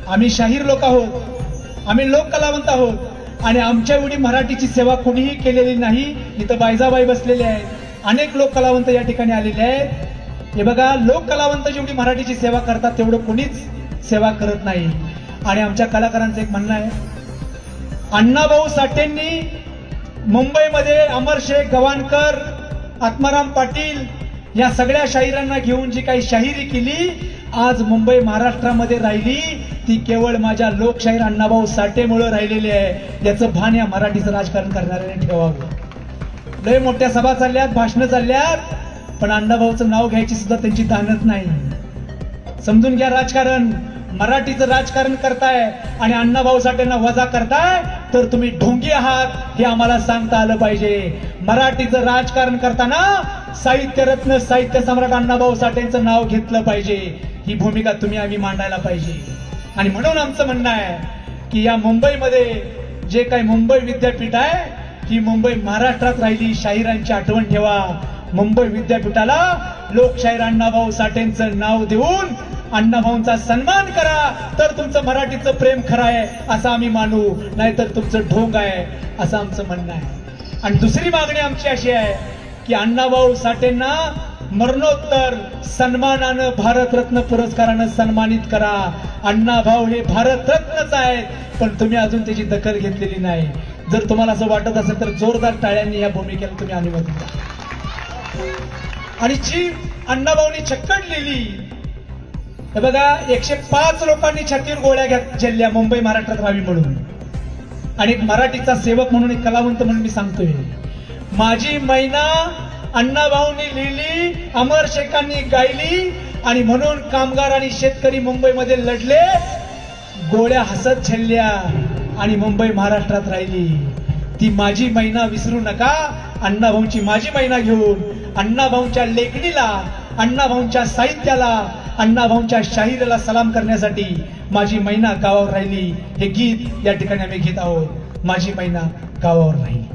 आम्ही शाहीर लोक आहोत, आम्ही लोक कलावंत आहोत आणि आमच्या एवढी मराठीची सेवा कोणीही केलेली नाही. इथं बायजाबाई बसलेले आहेत, अनेक लोक कलावंत या ठिकाणी आलेले आहेत. हे बघा, लोक कलावंत जेवढी मराठीची सेवा करतात तेवढं कोणीच सेवा करत नाही. आणि आमच्या कलाकारांचं एक म्हणणं आहे, अण्णाभाऊ साठेंनी मुंबईमध्ये अमर शेख गवाणकर, आत्माराम पाटील या सगळ्या शाहिरांना घेऊन जी काही शाहिरी केली, आज मुंबई महाराष्ट्रामध्ये राहिली, ती केवळ माझ्या लोकशाहीर अण्णाभाऊ साठेमुळे राहिलेली आहे. याचं भान या मराठीचं राजकारण करणाऱ्याने ठेवावं. लय मोठ्या सभा चालल्यात, भाषणं चालल्यात, पण अण्णाभाऊचं नाव घ्यायची सुद्धा त्यांची दानत नाही. समजून घ्या, राजकारण मराठीचं राजकारण करताय आणि अण्णाभाऊ साठेंना वजा करताय तर तुम्ही ढोंगी आहात हे आम्हाला सांगता आलं पाहिजे. मराठीचं राजकारण करताना साहित्यरत्न साहित्य सम्राट अण्णाभाऊ साठेंचं नाव घेतलं पाहिजे. ही भूमिका तुम्ही आम्ही मांडायला पाहिजे. आणि म्हणून आमचं म्हणणं आहे की या मुंबईमध्ये जे काही मुंबई विद्यापीठ आहे ही मुंबई महाराष्ट्रात राहिली. शाहिरांची आठवण ठेवा. मुंबई विद्यापीठाला लोकशाहीर अण्णाभाऊ साठेंचं नाव देऊन अण्णाभाऊंचा सन्मान करा तर तुमचं मराठीचं प्रेम खरं आहे असं आम्ही मानू, नाहीतर तुमचं ढोंग आहे असं आमचं म्हणणं आहे. आणि दुसरी मागणी आमची अशी आहे की अण्णाभाऊ साठेंना मरणोत्तर सन्मानानं भारतरत्न पुरस्कारानं सन्मानित करा. अण्णाभाऊ हे भारतरत्नच आहेत पण तुम्ही अजून त्याची दखल घेतलेली नाही. जर तुम्हाला असं वाटत असेल तर जोरदार टाळ्यांनी या भूमिकेला तुम्ही अनुमती द्या. आणि जी अण्णाभाऊंनी छक्कण लिहिली हे बघा, 105 लोकांनी छातीवर गोळ्या झेलल्या मुंबई महाराष्ट्रात राहावी म्हणून. आणि एक मराठीचा सेवक म्हणून एक कलावंत म्हणून मी सांगतोय, माझी मैना अण्णाभाऊंनी लिहिली, अमर शेखांनी गायली आणि म्हणून कामगार आणि शेतकरी मुंबईमध्ये लढले, गोळ्या हसत झेलल्या आणि मुंबई महाराष्ट्रात राहिली. ती माझी मैना विसरू नका. अण्णाभाऊंची माझी मैना घेऊन अण्णाभाऊंच्या लेखणीला, अण्णाभाऊंच्या साहित्याला, अण्णाभाऊंच्या शाहिरीला सलाम करण्यासाठी माझी मैना गावावर राहिली हे गीत या ठिकाणी आम्ही घेत आहोत. माझी मैना गावावर राहिली.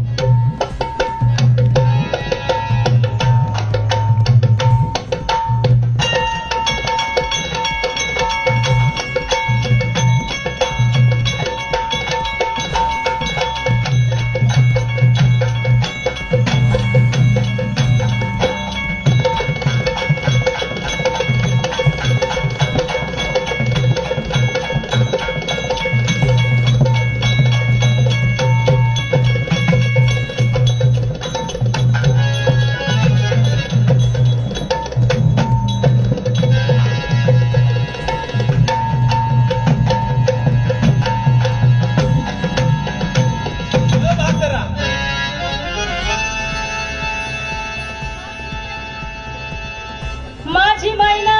माझी मैना,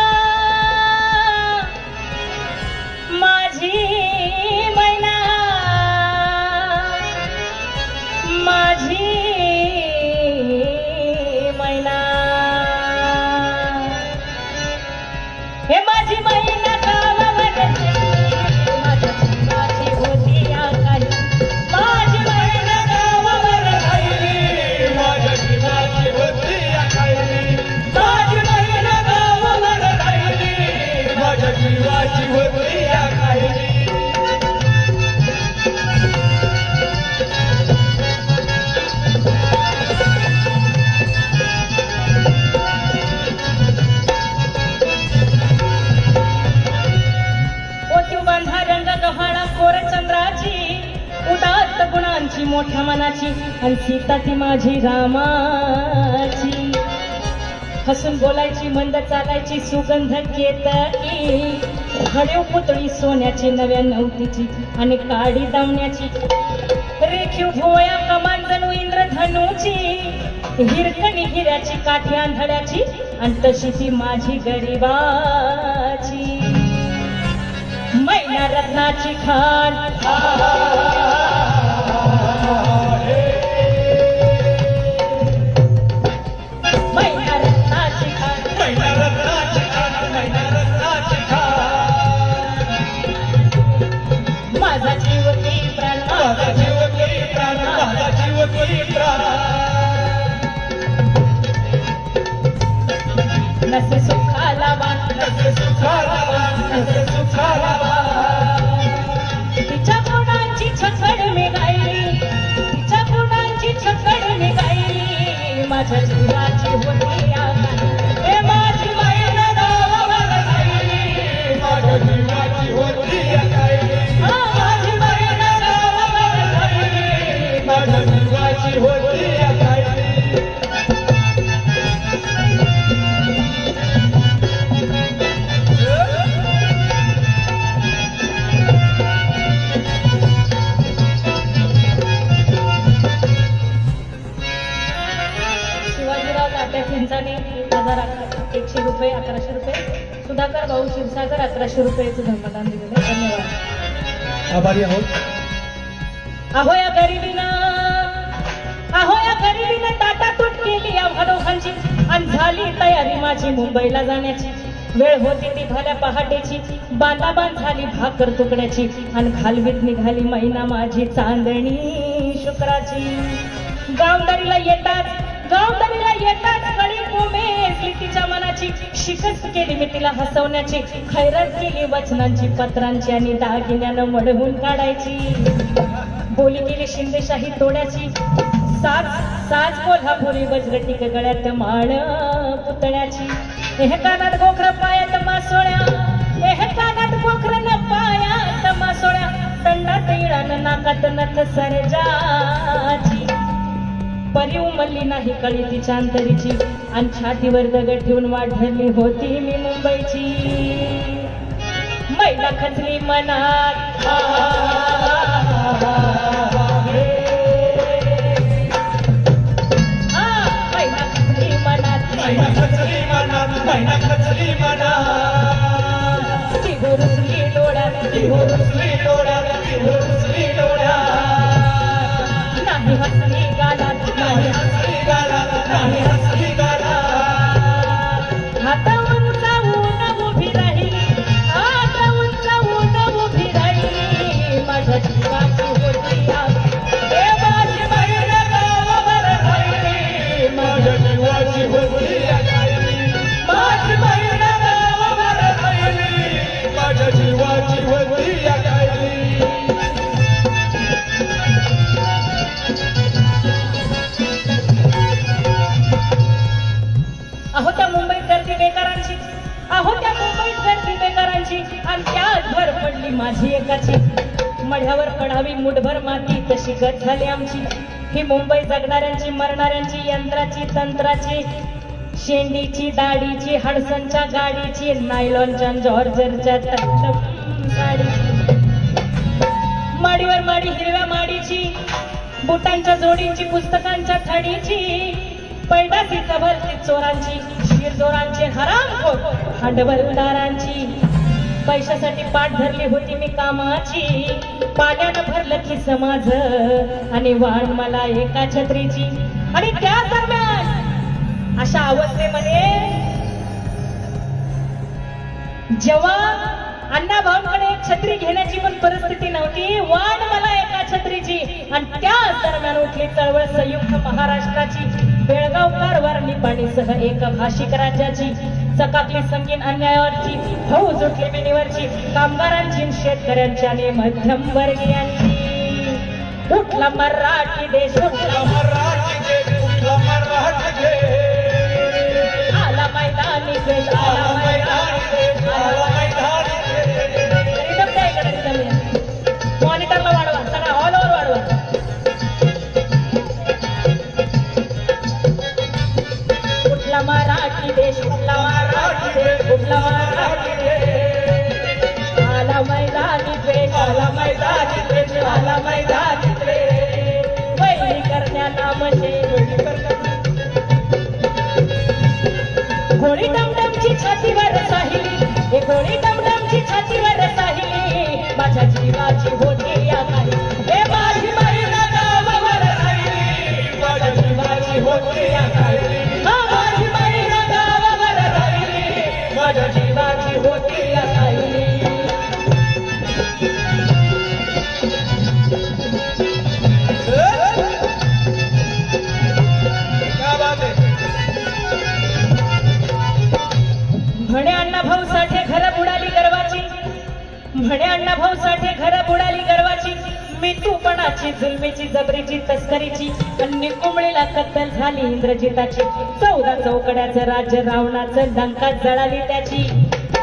माझी मैना, माझी मैना, हे माझी मैना गावावर माझी होती या काही. माझी मैना गावावर राहिली, माझ्या जीवाची होती या काही. माझी मैना गावावर राहिली, माझ्या जीवाची होती या काही. ओटीबंधा रंग गव्हाळा कोर चंद्राची, उदात्त गुणांची मोठ्या मनाची, आणि सीता ती माझी रामाची. हसून बोलायची, मंद चालायची, सुगंध केतकी, घडीव पुतळी सोन्याची, नव्या नवतीची आणि काडी दामण्याची, रेखीव भोया कमान जणू इंद्रधनुची, हिरकणी हिऱ्याची, काठी आंधळ्याची, आणि तशी ती माझी गरिबाची. मैना रत्नाची खान, मैना रत्नाची खान, मैना रत्नाची खान, मैना रत्नाची खान. माझा जीव की प्राण, माझा जीव की प्राण, माझा जीव की प्राण. नसे सुखाला वाण, नसे सुखाला वाण, नसे सुखाला वाण. तिच्या गुणांची छकड मी गायली, तिच्या गुणांची छकड मी गायली, माझ्या जीवाची होती या काही. हे माझी मैना गावावर राहिली, माझ्या जीवाची होती या काही. माझी मैना गावावर राहिली, माझ्या जीवाची होती या काही. सुधाकर भाऊ क्षीरसागर 1100 रुपयाचं धर्मदान दिलेलं आहे. धन्यवाद. आभारी आहोत. अहो या गरिबीनं ताटातूट केली या दोघांची आणि झाली तयारी माझी मुंबईला जाण्याची. वेळ होती ती भल्या पहाटेची, बांधाबांध झाली भाकर तुकड्याची आणि घालवीत निघाली मैना माझी चांदणी शुक्राची. गावदारीला येतात कळी उमेजली तिच्या मनाची. शिकस्त केली मी तिला हसवण्याची, खैरत केली वचनांची पत्रांची आणि दागिन्यानं मडवून काढायची. बोली केली शिंदेशाही तोड्याची, साज कोल्हापुरी वज्रटिक गळ्यात माळ पुतळ्याची. एह कानात गोखर पायात मासोळ्या, एह कानात गोखर न पायात मासोळ्या, तंडात इळान नाकात नथ सरजाची. परी उमलली नाही कळी तिच्या अंतरीची आणि छातीवर दगड ठेवून वाट धरली होती मी मुंबईची. मैला खचली मनात नाही हसली गालात, नाही हसली गालात, नाही हसली गालात. हाता उंचावून उभी राहिली, हाता उंचावून उभी राहिली माझ्या जीवाची होती आग. हे माझी बहीण गावावर राहिली, माझ्या जीवाची होती आग. माझी बहीण गावावर राहिली, माझ्या जीवाची होती आग. अहो त्या मुंबईत गर्दी बेकारांची, अहो त्या मुंबईत गर्दी बेकारांची आणि त्यात भर पडली माझी एकाची. मढ्यावर पडावी मुठभर माती तशी गत झाली आमची. ही मुंबई जगणाऱ्यांची मरणाऱ्यांची, यंत्राची तंत्राची, शेंडीची दाढीची, हडसनच्या गाडीची, नायलॉनच्या जॉर्जरच्या साडीची. माडीवर माडी हिरव्या माडीची, बुटांच्या जोडीची, पुस्तकांच्या थडीची, पैदासीचा भरती चोरांची, शिरजोरांची, हरामखोर भांडवलदारांची. पैशासाठी पाठ धरली होती मी कामाची, पाण्यानं भरलं खिस माझं आणि वाण मला एका छत्रीची. आणि त्या दरम्यान अशा अवस्थेमध्ये जेव्हा अण्णा भाऊंकडे एक छत्री घेण्याची पण परिस्थिती नव्हती, वाण मला एका छत्रीची. आणि त्याच दरम्यान उठली चळवळ संयुक्त महाराष्ट्राची, बेळगाव कारवार निपाणीसह एक भाषिक राज्याची. चकाकली संगीन अन्यायावरची, फौज उठली मिनीवरची, कामगारांची, शेतकऱ्यांची आणि मध्यम वर्गीयांची. उठला मराठी देश, उठला मराठी देश, उठला मराठी देश. आला मैदानी देश, आला मैदानी देश, आला मैदानी देश. रिदम द्या इकडे, रिदम द्या. मॉनिटरला वाढवा, सगळा ऑल ओव्हर वाढवा. उठला मराठी देश, उठला मराठी देश, उठला मराठी देश. आला मैदानी देश, आला मैदानी देश, आला मैदानी देश. वैरी करण्या नामशे घोडी डमडमची छातीवर साहिली, हे घोडी डमडमची छातीवर साहिली माझ्या जीवाची होती या काही. हे माझी बहीण गावावर राहिली, माझ्या जीवाची होती या काही. हा माझी बहीण गावावर राहिली, माझ्या जीवाची होती या काही. म्हणे अण्णा भाऊ साठे घर बुडाली गर्वाची, म्हणे अण्णा भाऊ साठे घर बुडाली गर्वाची. मिठूपणाची, जुलमीची, जबरीची, तस्करीची आणि कुंबळीला कत्तल झाली इंद्रजिताची. 14 चौकड्याचं राज्य रावणाचं लंकात जळाली त्याची.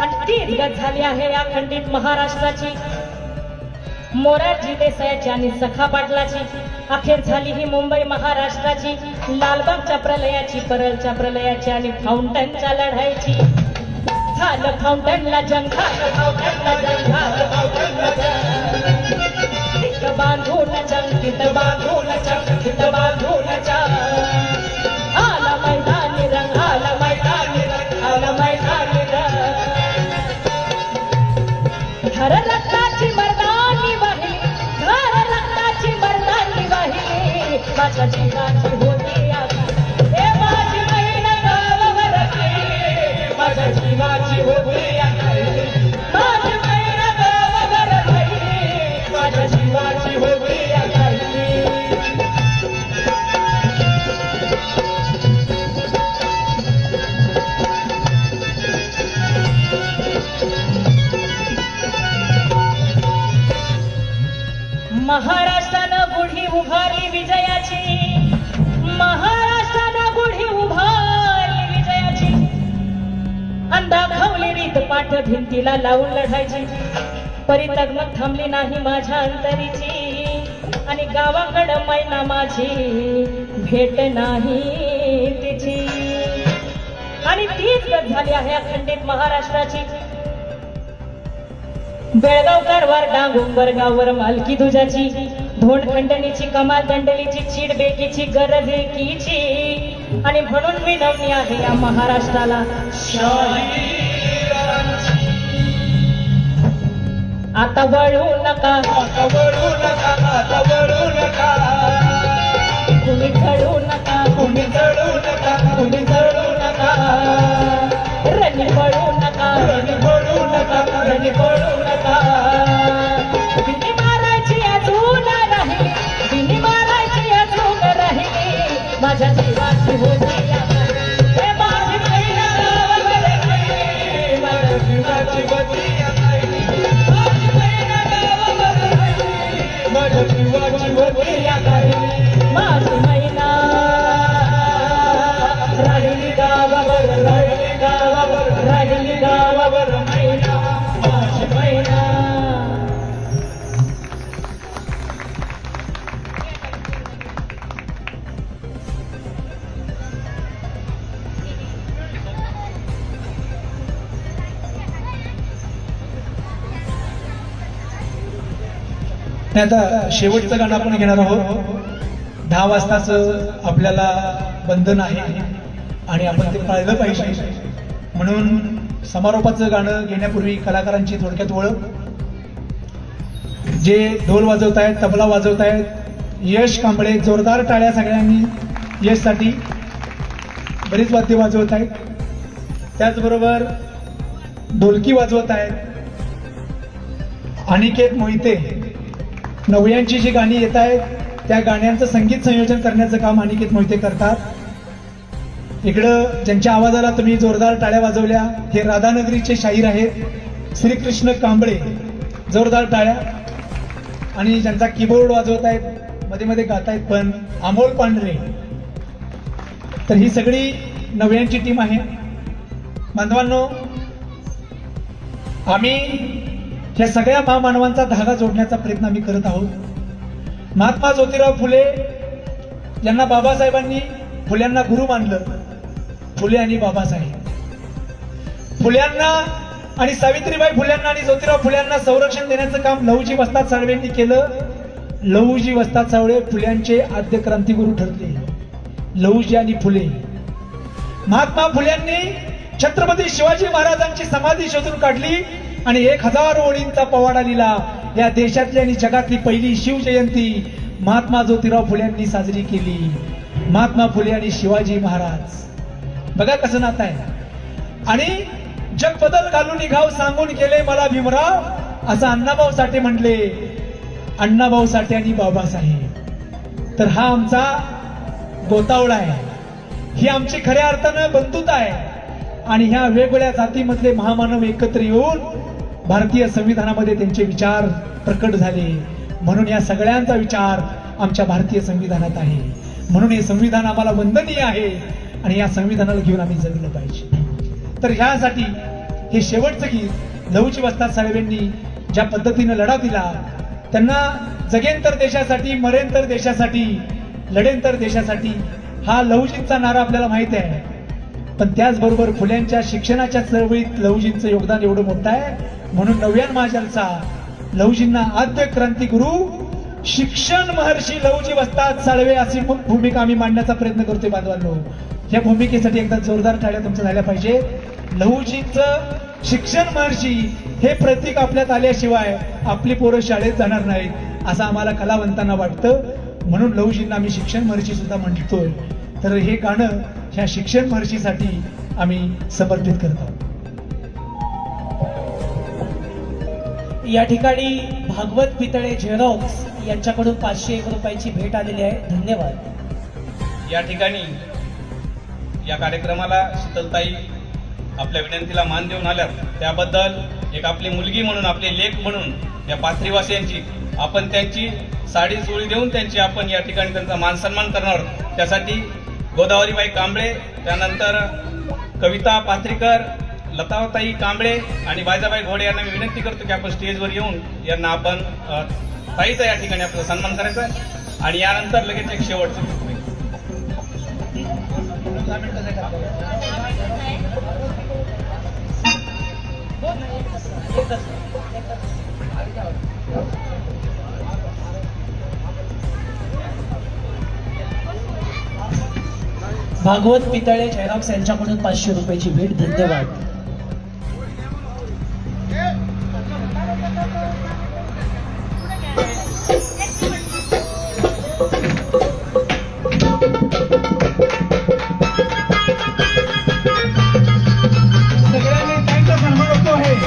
आणि ती गत झाली आहे या खंडित महाराष्ट्राची. मोरारजी देसाईची आणि सखा पाटलाची अखेर झाली ही मुंबई महाराष्ट्राची. लालबागच्या प्रलयाची, परळच्या प्रलयाची आणि फाउंटनच्या लढाईची. झालं फाउंटनला जंग, झालं फाउंटनला जंग, झालं फाउंटनला जंग. तिथं बांधून जंग, तिथं बांधून जंग, तिथं बांधून जंग. आला मैदानी रंग, आला मैदानी रंग, आला मैदानी रंग. माझ्या जीवाची होती आकांक्षा. हे माझी बहीण गावावर राहिली, माझ्या जीवाची होती आकांक्षा. माझी बहीण गावावर राहिली, माझ्या जीवाची होती आकांक्षा. महाराष्ट्रानं गुढी उभारली विजयाची, महाराष्ट्रानं गुढी उभारली विजयाची. आणि दाखवली रीत पाठ भिंतीला लावून लढायची. परी तगमग थांबली नाही माझ्या अंतरीची, आणि गावाकडं मैना माझी भेट नाही तिची. आणि तीच गत झाली आहे अखंडित महाराष्ट्राची. बेळगाव कारवार डांगुंबर गाववर मालकी तुझ्याची. धोंड खंडणीची कमाल दंडलीची चीड बेकीची गरज एकीची. आणि म्हणून विनवणी आहे या महाराष्ट्राला, आता वळू नका, आता वळू नका, आता वळू नका, कुणी चढू नका, कुणी चढू नका, कुणी चढू नका, रणी पडू नका, रणी पडू नका, रणी पडू नका. बिनी मारायची अजून राहिली, बिनी मारायची अजून राहिली, माझ्या जीवाची होती आकांक्षा. हे माझी बहीण गावावर राहिली, माझ्या जीवाची होती आकांक्षा. माझी बहीण गावावर राहिली, माझ्या जीवाची होती आकांक्षा. माझी मैना राहिली गावावर, राहिली गावावर, राहिली गावावर मैना, माझी मैना. आता शेवटचं गाणं आपण घेणार आहोत. 10 वाजताचं आपल्याला बंधन आहे आणि आपण ते पाळलं पाहिजे. म्हणून समारोपाचं गाणं घेण्यापूर्वी कलाकारांची थोडक्यात ओळख. जे ढोल वाजवत आहेत, तबला वाजवत आहेत, यश कांबळे. जोरदार टाळ्या सगळ्यांनी यशसाठी. बरीच वाद्य वाजवत आहेत. त्याचबरोबर ढोलकी वाजवत आहेत अनिकेत मोहिते. नवयांची जी गाणी येत आहेत त्या गाण्यांचं संगीत संयोजन करण्याचं काम अनिकेत मोहिते करतात. इकडं ज्यांच्या आवाजाला तुम्ही जोरदार टाळ्या वाजवल्या, हे राधानगरीचे शाहीर आहेत श्रीकृष्ण कांबळे. जोरदार टाळ्या. आणि ज्यांचा कीबोर्ड वाजवत आहेत, मध्ये मध्ये गात आहेत पण, अमोल पांढरे. तर ही सगळी नव्यांची टीम आहे. बांधवांनो, आम्ही या सगळ्या महामानवांचा धागा जोडण्याचा प्रयत्न आम्ही करत आहोत. महात्मा ज्योतिराव फुले यांना बाबासाहेबांनी, फुल्यांना गुरु मानलं. फुले आणि बाबासाहेब. फुल्यांना आणि सावित्रीबाई फुल्यांना आणि ज्योतिराव फुल्यांना संरक्षण देण्याचं काम लहुजी वस्ताद साळवेंनी केलं. लहुजी वस्ताद साळवे फुल्यांचे आद्य क्रांतिगुरु ठरले. लहुजी आणि फुले. महात्मा फुल्यांनी छत्रपती शिवाजी महाराजांची समाधी शोधून काढली आणि 1000 ओळींचा पवाडा लिहिला. या देशातली आणि जगातली पहिली शिवजयंती महात्मा ज्योतिराव फुल्यांनी साजरी केली. महात्मा फुले आणि शिवाजी महाराज. बघा कसं नातं आहे. आणि जग बदल घालून निघाव सांगून गेले मला भीमराव, असं अण्णाभाऊ साठे म्हटले. अण्णाभाऊ साठे आणि बाबासाहेब. तर हा आमचा गोतावळा आहे. ही आमची खऱ्या अर्थानं बंधुता आहे. आणि ह्या वेगवेगळ्या जातीमधले महामानव एकत्र येऊन भारतीय संविधानामध्ये त्यांचे विचार प्रकट झाले. म्हणून या सगळ्यांचा विचार आमच्या भारतीय संविधानात आहे. म्हणून हे संविधान आम्हाला वंदनीय आहे आणि या संविधानाला घेऊन आम्ही जगलं पाहिजे. तर ह्यासाठी हे शेवटचं गीत लहुजी वस्ताद साळवेंनी ज्या पद्धतीनं लढा दिला, त्यांना जगेन तर देशासाठी, मरेन तर देशासाठी, लढेन तर देशासाठी, हा लहुजींचा नारा आपल्याला माहिती आहे. पण त्याचबरोबर फुल्यांच्या शिक्षणाच्या चळवळीत लहुजींचं योगदान एवढं मोठं आहे. म्हणून 9व्या महाजलसा लहुजींना आद्य क्रांतिगुरु, शिक्षण महर्षी लहुजी वस्ताद साळवे अशी भूमिका आम्ही मांडण्याचा प्रयत्न करतोय. बांधवांनो, या भूमिकेसाठी एकदा जोरदार टाळ्या तुमच्या झाल्या पाहिजे. लहुजींचं शिक्षण महर्षी हे प्रतीक आपल्यात आल्याशिवाय आपली पोरं शाळेत जाणार नाहीत असं आम्हाला कलावंतांना वाटतं. म्हणून लहुजींना आम्ही शिक्षण महर्षी सुद्धा म्हणतोय. तर हे गाणं ह्या शिक्षण महर्षीसाठी आम्ही समर्पित करतो. या ठिकाणी भागवत पितळे झेरॉक्स यांच्याकडून 501 रुपयाची भेट आलेली आहे. धन्यवाद. या ठिकाणी या कार्यक्रमाला शीतलताई आपल्या विनंतीला मान देऊन आल्या, त्याबद्दल एक आपली मुलगी म्हणून, आपले लेख म्हणून या पाथरीवासियांची आपण त्यांची साडी चोळी देऊन त्यांची आपण या ठिकाणी त्यांचा मान सन्मान करणार आहोत. त्यासाठी गोदावरीबाई कांबळे, त्यानंतर कविता पाथरीकर, लताताई कांबळे आणि बायजाबाई घोडे यांना मी विनंती करतो की आपण स्टेजवर येऊन यांना आपण ताईचा या ठिकाणी आपला सन्मान करायचा आहे. आणि यानंतर लगेच एक शेवटचं भागवत पितळे झेरॉक्स यांच्याकडून 500 रुपयाची भेट. धन्यवाद. सगळ्यांनी त्यांचा सन्मान होतो आहे.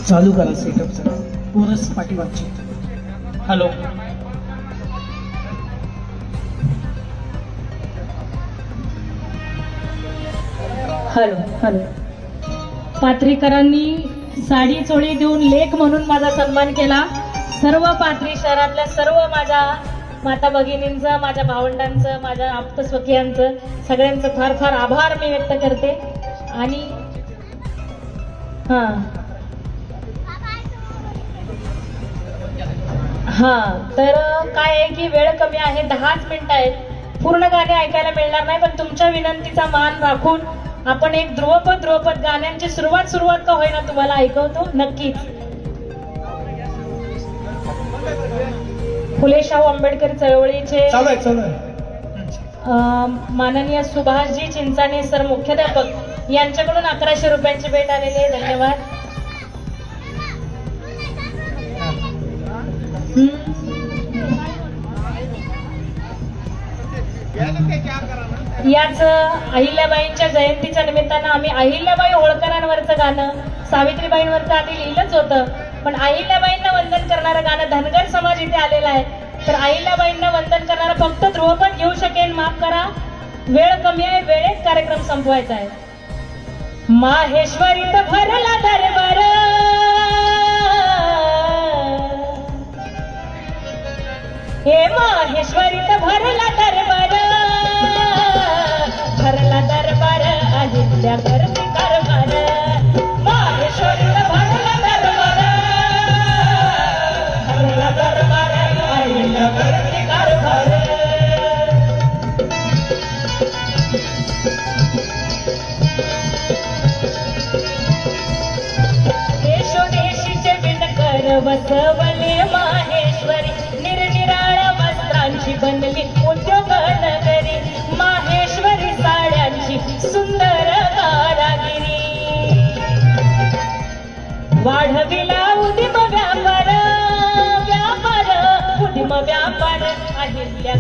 चालू करा सेटअपचं. Chorus पाठीमागची. Hello. Hello hello. पाथरीकरांनी sari चोळी देऊन लेख म्हणून माझा सन्मान केला. सर्व पाथरी शहरातल्या सर्व माझ्या माता भगिनींचं, माझ्या भावंडांचं, माझ्या आप्तस्वकीयांचं सगळ्यांचं फार फार आभार मी व्यक्त करते. आणि तर काय आहे की वेळ कमी आहे, 10च मिनिटं आहेत. पूर्ण गाणे ऐकायला मिळणार नाही, पण तुमच्या विनंतीचा मान राखून आपण एक ध्रुवपद गाण्यांची सुरुवात का होईना तुम्हाला ऐकवतो नक्कीच. फुले शाहू आंबेडकर चळवळीचे माननीय सुभाषजी चिंचाणे सर मुख्याध्यापक यांच्याकडून 1100 रुपयांची भेट आलेली आहे. धन्यवाद. याच अहिल्याबाईंच्या जयंतीच्या निमित्तानं आम्ही अहिल्याबाई होळकरांवरचं गाणं सावित्रीबाईंवरचं आधी लिहिलंच होतं, पण अहिल्याबाईंना वंदन करणारं गाणं धनगर समाज इथे आलेला आहे. तर अहिल्याबाईंना वंदन करणारा फक्त ध्रुवपद घेऊ शकेल. माफ करा, वेळ कमी आहे, वेळेत कार्यक्रम संपवायचा आहे. माहेश्वरीत भरला दरबार, हे माहेश्वरीत भरला दरबार, भरला दरबार अहिल्या करती कारभार. माहेश्वरीत भरला दरबार, भरला दरबार अहिल्या करती कारभार. देशोदेशीचे विणकर बसवले माहेश्वरी, निरनिराळ्या वस्त्रांची बनली उद्योग नगरी. माहेश्वरी साड्यांची सुंदर कारागिरी, वाढविला उदिम व्यापार, उदिम व्यापार अहिल्या.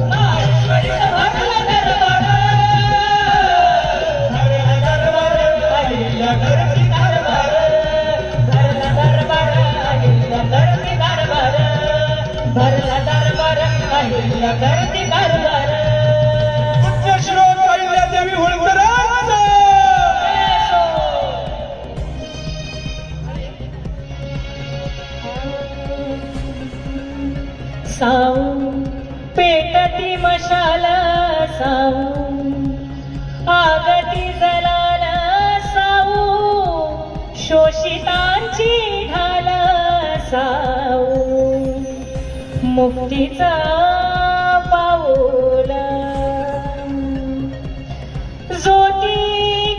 माहेश्वरीत भरला दरबार, भरला दरबार अहिल्या करती कारभार, भरला दरबार अहिल्या करती कारभार, भरला दरबार अहिल्या करती कारभार. देवी होळकरांचा साऊ पेटती मशाल, साऊ आगती जलाल, साऊ शोषितांची मुक्तीचा पाऊल ज्योती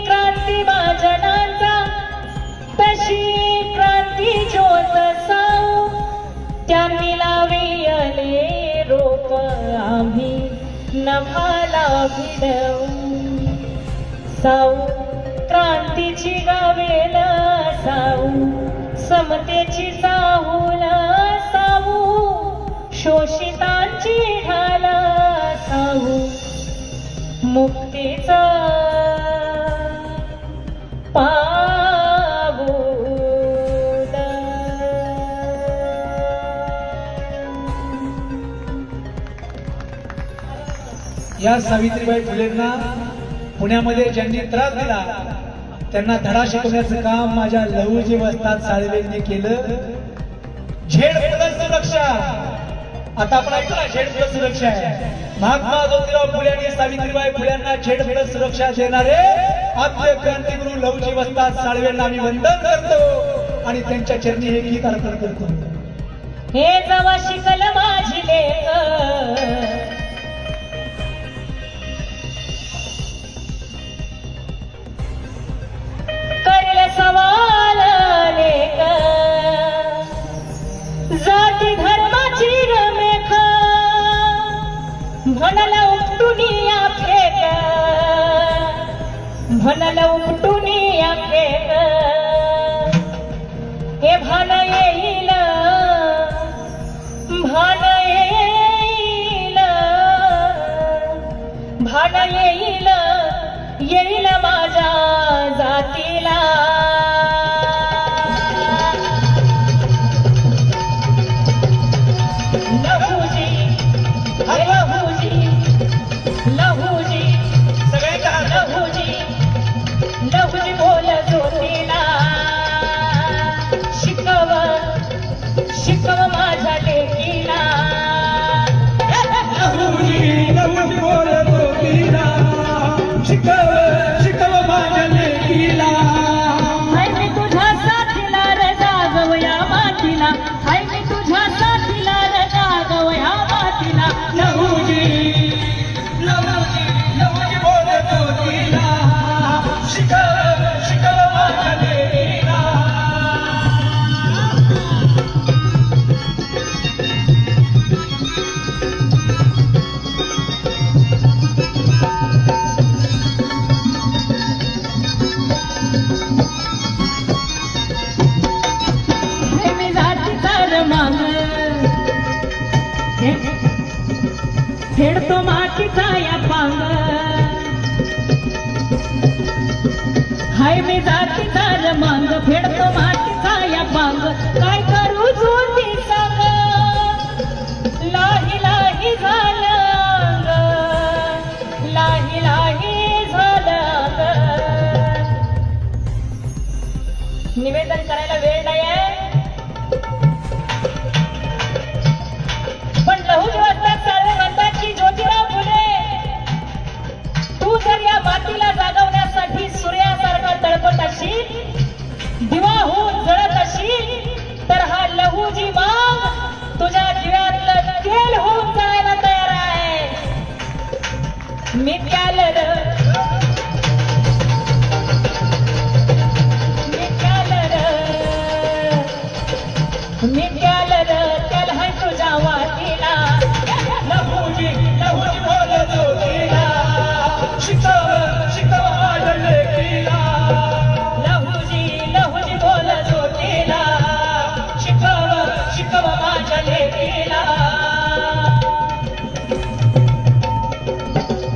क्रांती महाजनांचा तशी क्रांती ज्योत साऊ त्यांनी लाविले रोप आम्ही नभाला भिडवू साऊ क्रांतीची गावेल साऊ समतेची चाहूल साऊ शोषितांची ढाल साऊ मुक्तीचा पाऊल या सावित्रीबाई फुलेंना पुण्यामध्ये ज्यांनी त्रास दिला त्यांना धडा शिकवण्याचं काम माझ्या लहुजी वस्ताद साळवेंनी केलं. झेड प्लस सुरक्षा, आता आपण ऐकलं ना, झेड प्लस सुरक्षा आहे. महात्मा ज्योतिराव फुले आणि सावित्रीबाई फुल्यांना झेड प्लस सुरक्षा देणारे आद्य क्रांतिगुरु लहुजी वस्ताद साळवेंना आम्ही वंदन करतो आणि त्यांच्या चरणी हे गीत अर्पण करतो. हे जवा शिकल माझी लेक करेल सवाल लेक जाती धर्माची रमेख म्हणला उपटुनिया फेक म्हणला उपटुनिया फेक हे भान येईल भान येईल भान येईल येईल माझ्या जातीला लहुजी लहुजी लहुजी सगळ्यांच्या लहुजी लहुजी बोल ज्योतीला शिकव शिकव माझ्या लेकीला हाय मी तुझ्या साथीला रे जागवया मातीला हाय मी तुझ्या साथीला रे जागवया मातीला लहुजी हाय मी जातीचा रमांग फेडतो मातीचा या पांग हाय मी जातीचा रमांग फेडतो मातीचा या पांग काय करू जोती सांग लाही लाही झालं अंग लाही लाही झालं अंग निवेदन करायला वेळ नाहीये पण लहुजी वस्ताद साळवे म्हणतात की ज्योतिराव फुले तू जर या मातीला जागवण्यासाठी सूर्यासारखा तळपत असशील दिवा होऊन जळत असशील तर हा लहुजी माग तुझ्या दिव्यातलं तेल होऊन जायला तयार आहे. मी मिट्यालं त्याला हाय तुझ्या वाटीला लहुजी लहुजी बोल ज्योतीला शिकव शिकव माझ्या लेकीला लहुजी लहुजी बोल ज्योतीला शिकव शिकव माझ्या लेकीला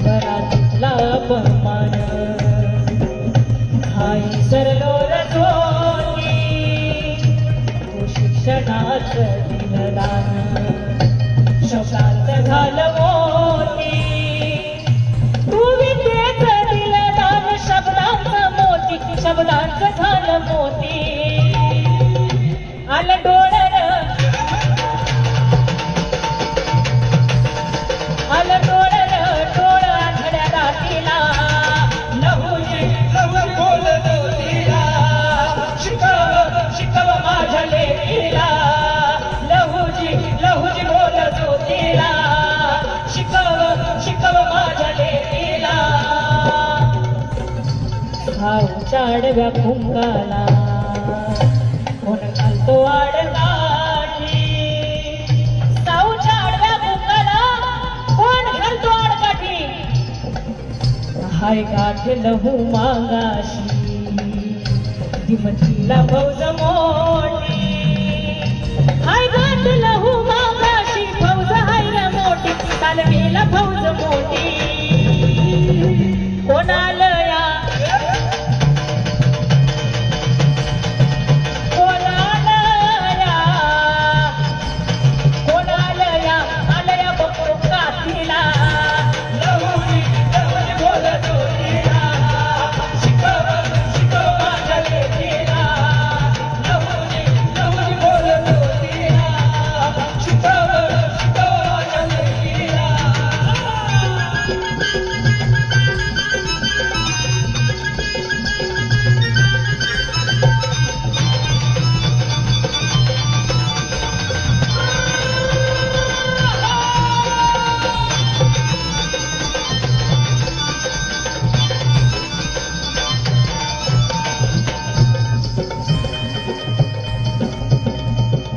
घरातला बहुमान हाय सरलो रजोनी तू शिक्षणाचं दिनदान शब्दांचं झालं मोती तू विद्येचं दिलं दान शब्दांचं मोती शब्दांचं झालं मोती आलं डोळं आलं डोळं डोळं आठड्या रातीला लहुजी लहुजी बोल ज्योतीला शिकव शिकव माझ्या लेकीला लहुजी लहुजी बोल आडव्या कुंकाला कोण घालतो आडकाठी साऊच्या आडव्या कुंकाला कोण घालतो आडकाठी हाय गाठ लहू मागाशी दिमतीला फौज मोठी हाय गाठ लहू मागाशी फौज हाय रे मोठी तालमीला फौज मोठी कोणालया कोणालया कोणालया आलया बकरू काठीला लहुजी लहुजी बोलत होतीला शिकव शिकव माझ्या लेकीला लहुजी लहुजी बोलत होतीला शिकव शिकव माझ्या लेकीला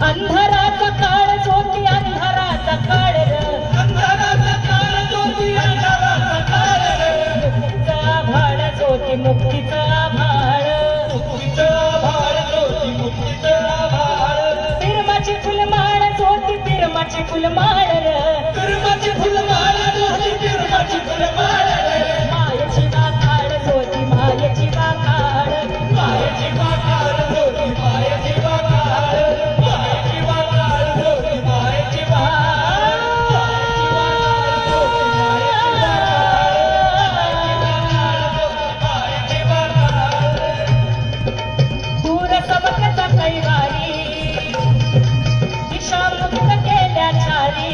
अंधाराचा काळ ज्योती अंधाराचा काळ अंधाराचा काळ ज्योती अंधाराचा काळ मुक्तीचा भाळ ज्योती मुक्तीचा भाळ मुक्तीचा भाळ ज्योती मुक्तीचा भाळ पिरमाची फुलमाळ ज्योती पिरमाची फुलमाळ पिरमाची फुलमाळ ज्योती पिरमाची फुलमाळ मायेची वाकाळ ज्योती मायेची वाकाळ मायेची वाकाळ ज्योती मायेची वाकाळ दूर समकता कैवारी दिशा मुक्त केल्या छारी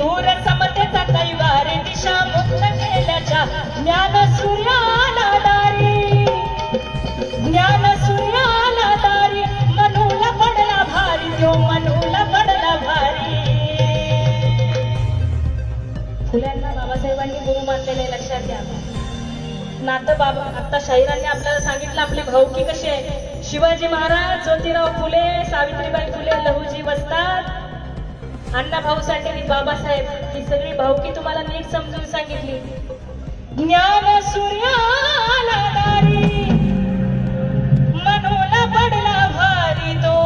दूर समतेचा कैवारी दिशा मुक्त केल्याच्या ज्ञान सूर्याला दारी ज्ञान सूर्याला दारी मनूला पडला भारी जो मनूला पडला भारी फुल्यांना बाबासाहेबांनी गुरु मानलेले लक्षात घ्या नातं बाबा आता शाहिरांनी आपल्याला सांगितलं आपली भाऊकी कशी आहे शिवाजी महाराज ज्योतिराव फुले सावित्रीबाई फुले लहुजी वस्ताद अण्णा भाऊ साठे बाबासाहेब ही सगळी भाऊकी तुम्हाला नीट समजून सांगितली ज्ञान सूर्याला दारी मनूला पडला भारी तो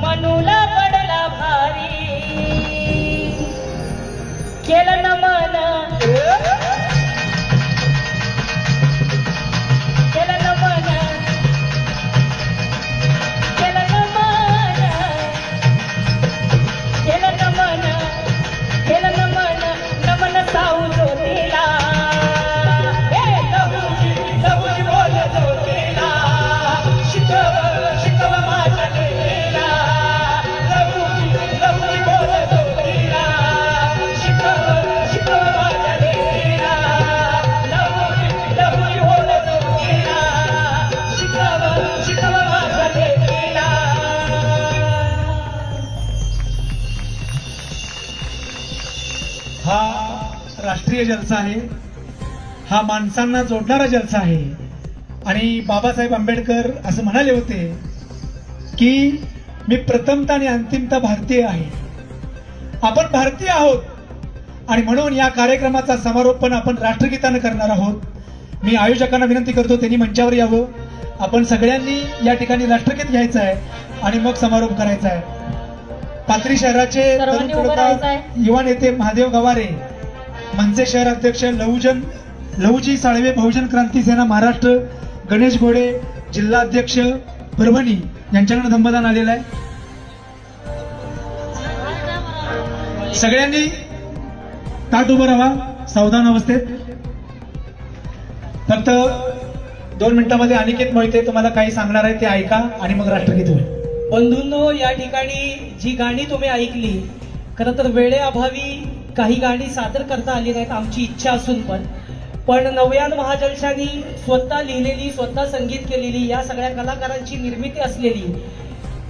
मनूला पडला भारी केलं नमन केलं नमन केलं नमन केलं नमन केलं नमन नमन साऊ ज्योतीला लहुजी लहुजी बोलत होतीला शिकव शिकव माझ्या लेकीला लहुजी लहुजी बोलत होतीला शिकव शिकव माझ्या लेकीला लहुजी लहुजी बोलत होतीला शिकव शिकव माझ्या लेकीला हा राष्ट्रीय जलसा आहे हा माणसांना जोडणारा जलसा आहे आणि बाबासाहेब आंबेडकर असं म्हणाले होते की मी प्रथमता आणि अंतिमता भारतीय आहे आपण भारतीय आहोत आणि म्हणून या कार्यक्रमाचा समारोपण आपण राष्ट्रगीतानं करणार आहोत मी आयोजकांना विनंती करतो त्यांनी मंचावर यावं आपण सगळ्यांनी या ठिकाणी राष्ट्रगीत घ्यायचं आहे आणि मग समारोप करायचा आहे पाथरी शहराचे सर्वांनी उभं राहायचं आहे. युवा नेते महादेव गवारे मनसे शहर अध्यक्ष लहुजी साळवे बहुजन क्रांती सेना महाराष्ट्र गणेश घोडे जिल्हा अध्यक्ष परभणी यांच्याकडे धम्मदान आलेलं आहे सगळ्यांनी ताट उभं राहा सावधान अवस्थेत फक्त 2 मिनिटांमध्ये अनिकेत मोहिते तुम्हाला काही सांगणार आहे ते ऐका आणि मग राष्ट्रगीत होईल बंधूंनो या ठिकाणी जी गाणी तुम्ही ऐकली खरं तर वेळेअभावी काही गाणी सादर करता आली नाहीत आमची इच्छा असून पण नव्यान महाजलशानी स्वतः लिहिलेली स्वतः संगीत केलेली या सगळ्या कलाकारांची निर्मिती असलेली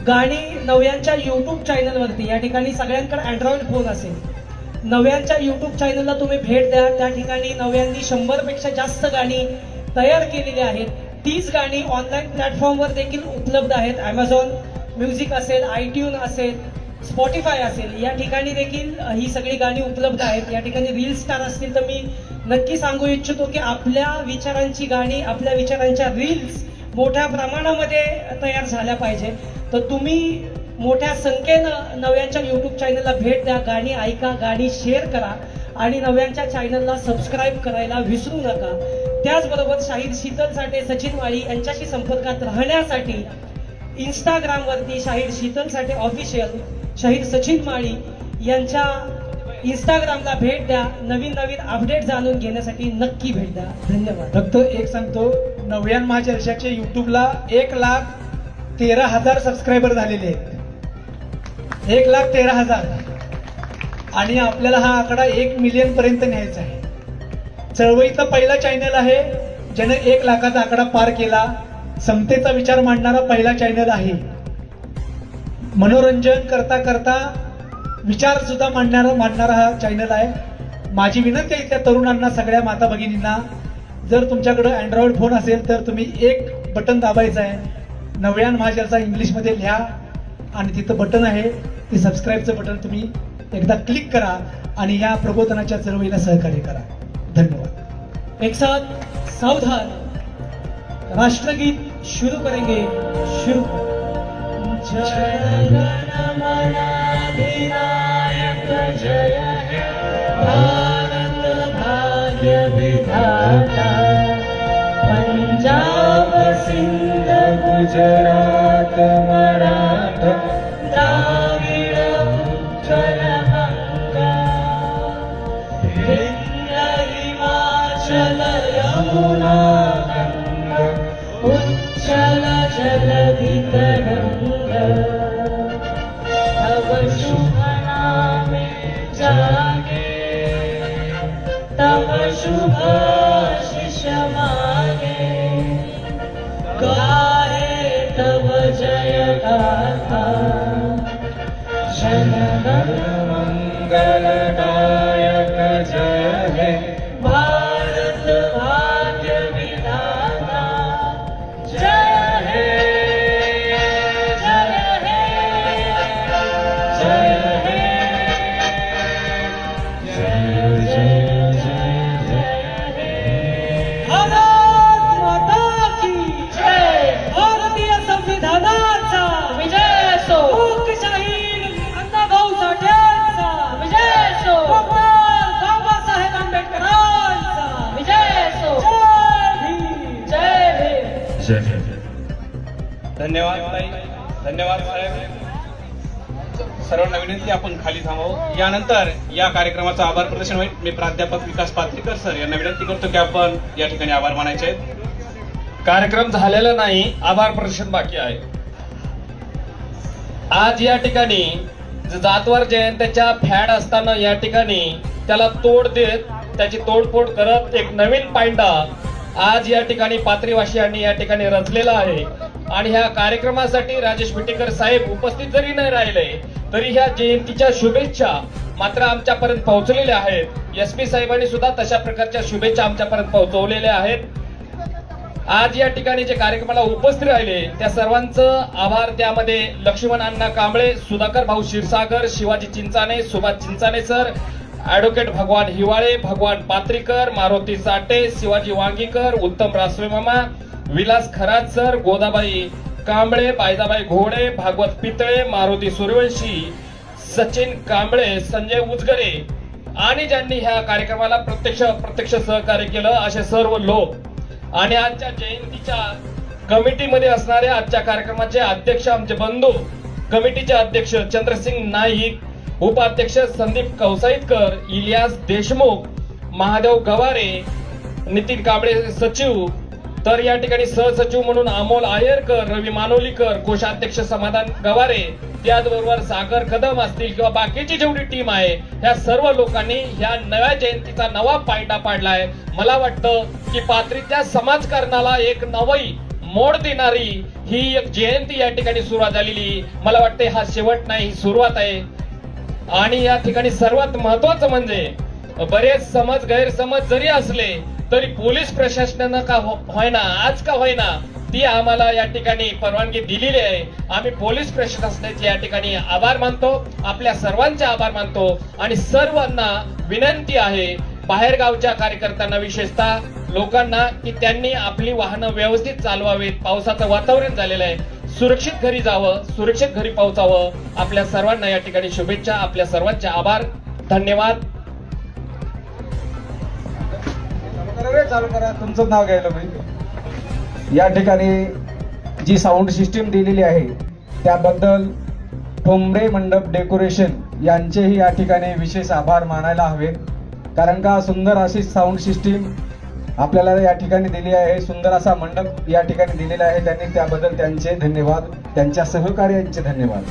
गाणी नव्यांच्या YouTube चॅनलवरती या ठिकाणी सगळ्यांकडे अँड्रॉइड फोन असेल नव्यांच्या युट्यूब चॅनलला तुम्ही भेट द्या. त्या ठिकाणी नव्यांनी 100पेक्षा जास्त गाणी तयार केलेली आहेत. 30 गाणी ऑनलाईन प्लॅटफॉर्मवर देखील उपलब्ध आहेत. Amazon म्युझिक असेल, iTunes असेल, स्पॉटीफाय असेल, या ठिकाणी देखील ही सगळी गाणी उपलब्ध आहेत. या ठिकाणी रील स्टार असतील तर मी नक्की सांगू इच्छितो की आपल्या विचारांची गाणी, आपल्या विचारांच्या रील्स मोठ्या प्रमाणामध्ये तयार झाल्या पाहिजे. तर तुम्ही मोठ्या संख्येनं नव्यांच्या युट्यूब चॅनलला भेट द्या, गाणी ऐका, गाणी शेअर करा आणि नव्यांच्या चॅनलला सबस्क्राईब करायला विसरू नका. त्याचबरोबर शाहीर शीतल साठे, सचिन माळी यांच्याशी संपर्कात राहण्यासाठी इंस्टाग्रामवरती शाहीर शीतल साठे ऑफिशियल, शाहीर सचिन माळी यांच्या इंस्टाग्रामला भेट द्या. नवीन अपडेट जाणून घेण्यासाठी नक्की भेट द्या. धन्यवाद. फक्त एक सांगतो, नव्यान महाजलशाचे युट्यूबला 1,13,000 सबस्क्रायबर झालेले आहेत. 1,13,000 आणि आपल्याला हा आकडा 1 मिलियन पर्यंत न्यायचा आहे. चळवळीचा पहिला चॅनल आहे ज्याने 1 लाखाचा आकडा पार केला. समतेचा विचार मांडणारा पहिला चॅनल आहे. मनोरंजन करता करता विचार सुद्धा मांडणारा हा चॅनल आहे. माझी विनंती आहे त्या तरुणांना, सगळ्या माता भगिनींना, जर तुमच्याकडे अँड्रॉइड फोन असेल तर तुम्ही एक बटन दाबायचं आहे, नव्यान महाजलसा इंग्लिशमध्ये लिहा आणि तिथं बटन आहे ते सबस्क्राईबचं बटन तुम्ही एकदा क्लिक करा आणि या प्रबोधनाच्या चळवळीला सहकार्य करा. धन्यवाद. एक साथ सावधान, राष्ट्रगीत शुरू करेंगे. शुरू. जय गणमन अधिनायक जय हे भारत भाग्य विधाता, पंजाब सिंध गुजरात मराठा द्राविड उत्कल गंगा, हिंद हिमाचल यमुना गंगा, उच्चल जलधि तरंगा, तव शुभ नामे जागे, तव शुभ आशीष मागे, गाहे तव जय गाथा, जन गण मंगलदायक जय हे भारत भाग्य विधाता, जय हे जय हे जय हे जय जय जय जय हे. भारत माता की जय. भारतीय संविधानाचा विजय असो. लोकशाहीर अण्णाभाऊ साठेंचा विजय असो. डॉक्टर बाबासाहेब आंबेडकरांचा विजय असो. जय भीम. जय भीम. धन्यवाद ताई, धन्यवाद साहेब. सर्वांना विनंती आपण खाली थांबावं. यानंतर या कार्यक्रमाचं आभार प्रदर्शन होईल. मी प्राध्यापक विकास पात्रीकर सर यांना विनंती करतो की आपण या ठिकाणी आभार मानायचे आहेत. कार्यक्रम झालेला नाही, आभार प्रदर्शन बाकी आहे. आज या ठिकाणी जातवार जयंतीच्या फॅड असताना या ठिकाणी त्याला तोड देत, त्याची तोडफोड करत एक नवीन पायंडा आज या ठिकाणी पाथरीवासियांनी या ठिकाणी रचलेला आहे. आणि ह्या कार्यक्रमासाठी राजेश विटेकर साहेब उपस्थित जरी नाही राहिले तरी ह्या जयंतीच्या शुभेच्छा मात्र आमच्यापर्यंत पोहोचलेल्या आहेत. SP साहेबांनी सुद्धा तशा प्रकारच्या शुभेच्छा आमच्यापर्यंत पोहोचवलेल्या आहेत. आज या ठिकाणी जे कार्यक्रमाला उपस्थित राहिले त्या सर्वांचं आभार. त्यामध्ये लक्ष्मण अण्णा कांबळे, सुधाकर भाऊ क्षीरसागर, शिवाजी चिंचाने, सुभाष चिंचाने सर, ऍडव्होकेट भगवान हिवाळे, भगवान पात्रीकर, मारुती साठे, शिवाजी वांगीकर, उत्तम रासवे मामा, विलास खरात सर, गोदाबाई कांबळे, बायजाबाई घोडे, भागवत पितळे, मारुती सूर्यवंशी, सचिन कांबळे, संजय उजगरे आणि ज्यांनी ह्या कार्यक्रमाला प्रत्यक्ष सहकार्य केलं असे सर्व लोक. आणि आजच्या जयंतीच्या कमिटीमध्ये असणारे आजच्या कार्यक्रमाचे अध्यक्ष आमचे बंधू, कमिटीचे अध्यक्ष चंद्रसिंग नाईक, उपाध्यक्ष संदीप कौसाईतकर, इलियास देशमुख, महादेव गवारे, नितीन कांबळे सचिव, तर या ठिकाणी सहसचिव म्हणून अमोल आयरकर, रवी मानोलीकर, कोषाध्यक्ष समाधान गवारे, त्याचबरोबर सागर कदम असतील किंवा बाकीची जेवढी टीम आहे ह्या सर्व लोकांनी ह्या नव्या जयंतीचा नवा पायंडा पाडलाय. मला वाटतं की पाथरीच्या समाजकारणाला एक नवी मोड देणारी ही एक जयंती या ठिकाणी सुरुवात झालेली. मला वाटते हा शेवट नाही, ही सुरुवात आहे. आणि या ठिकाणी सर्वात महत्वाचं म्हणजे बरेच गैरसमज जरी असले तरी पोलीस प्रशासनानं का होईना आज का होईना ती आम्हाला या ठिकाणी परवानगी दिलेली आहे. आम्ही पोलीस प्रशासनाचे या ठिकाणी आभार मानतो, आपल्या सर्वांचे आभार मानतो आणि सर्वांना विनंती आहे बाहेरगावच्या कार्यकर्त्यांना विशेषतः लोकांना की त्यांनी आपली वाहनं व्यवस्थित चालवावीत. पावसाचं वातावरण झालेलं आहे, सुरक्षित घरी जावं, सुरक्षित घरी पोहोचावं. आपल्या सर्वांना या ठिकाणी शुभेच्छा, आपल्या सर्वांचे आभार, धन्यवाद. चालू करा, तुमचं नाव घ्यायला पाहिजे. या ठिकाणी जी साऊंड सिस्टीम दिलेली आहे त्याबद्दल ठोंबरे मंडप डेकोरेशन यांचेही या ठिकाणी विशेष आभार मानायला हवेत. कारण का सुंदर अशी साऊंड सिस्टीम आपल्याला या ठिकाणी दिली आहे, सुंदर असा मंडप या ठिकाणी दिलेला आहे. त्यांनी त्याबद्दल त्यांचे धन्यवाद, त्यांच्या सहकार्यांचे धन्यवाद.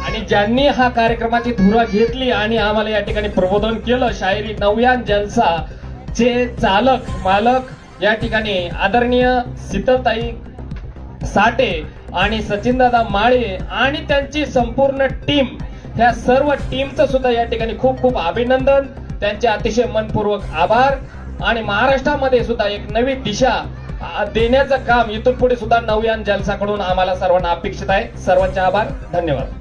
आणि ज्यांनी हा कार्यक्रमाची धुरा घेतली आणि आम्हाला या ठिकाणी प्रबोधन केलं, शाहिरी नवयान जलसा चे चालक मालक या ठिकाणी आदरणीय शीतलताई साठे आणि सचिनदादा माळे आणि त्यांची संपूर्ण टीम, ह्या सर्व टीमचं सुद्धा या ठिकाणी खूप खूप अभिनंदन, त्यांचे अतिशय मनपूर्वक आभार. आणि महाराष्ट्रामध्ये सुद्धा एक नवी दिशा देण्याचं काम इथून पुढे सुद्धा नवयान जलसाकडून आम्हाला सर्वांना अपेक्षित आहे. सर्वांचे आभार, धन्यवाद.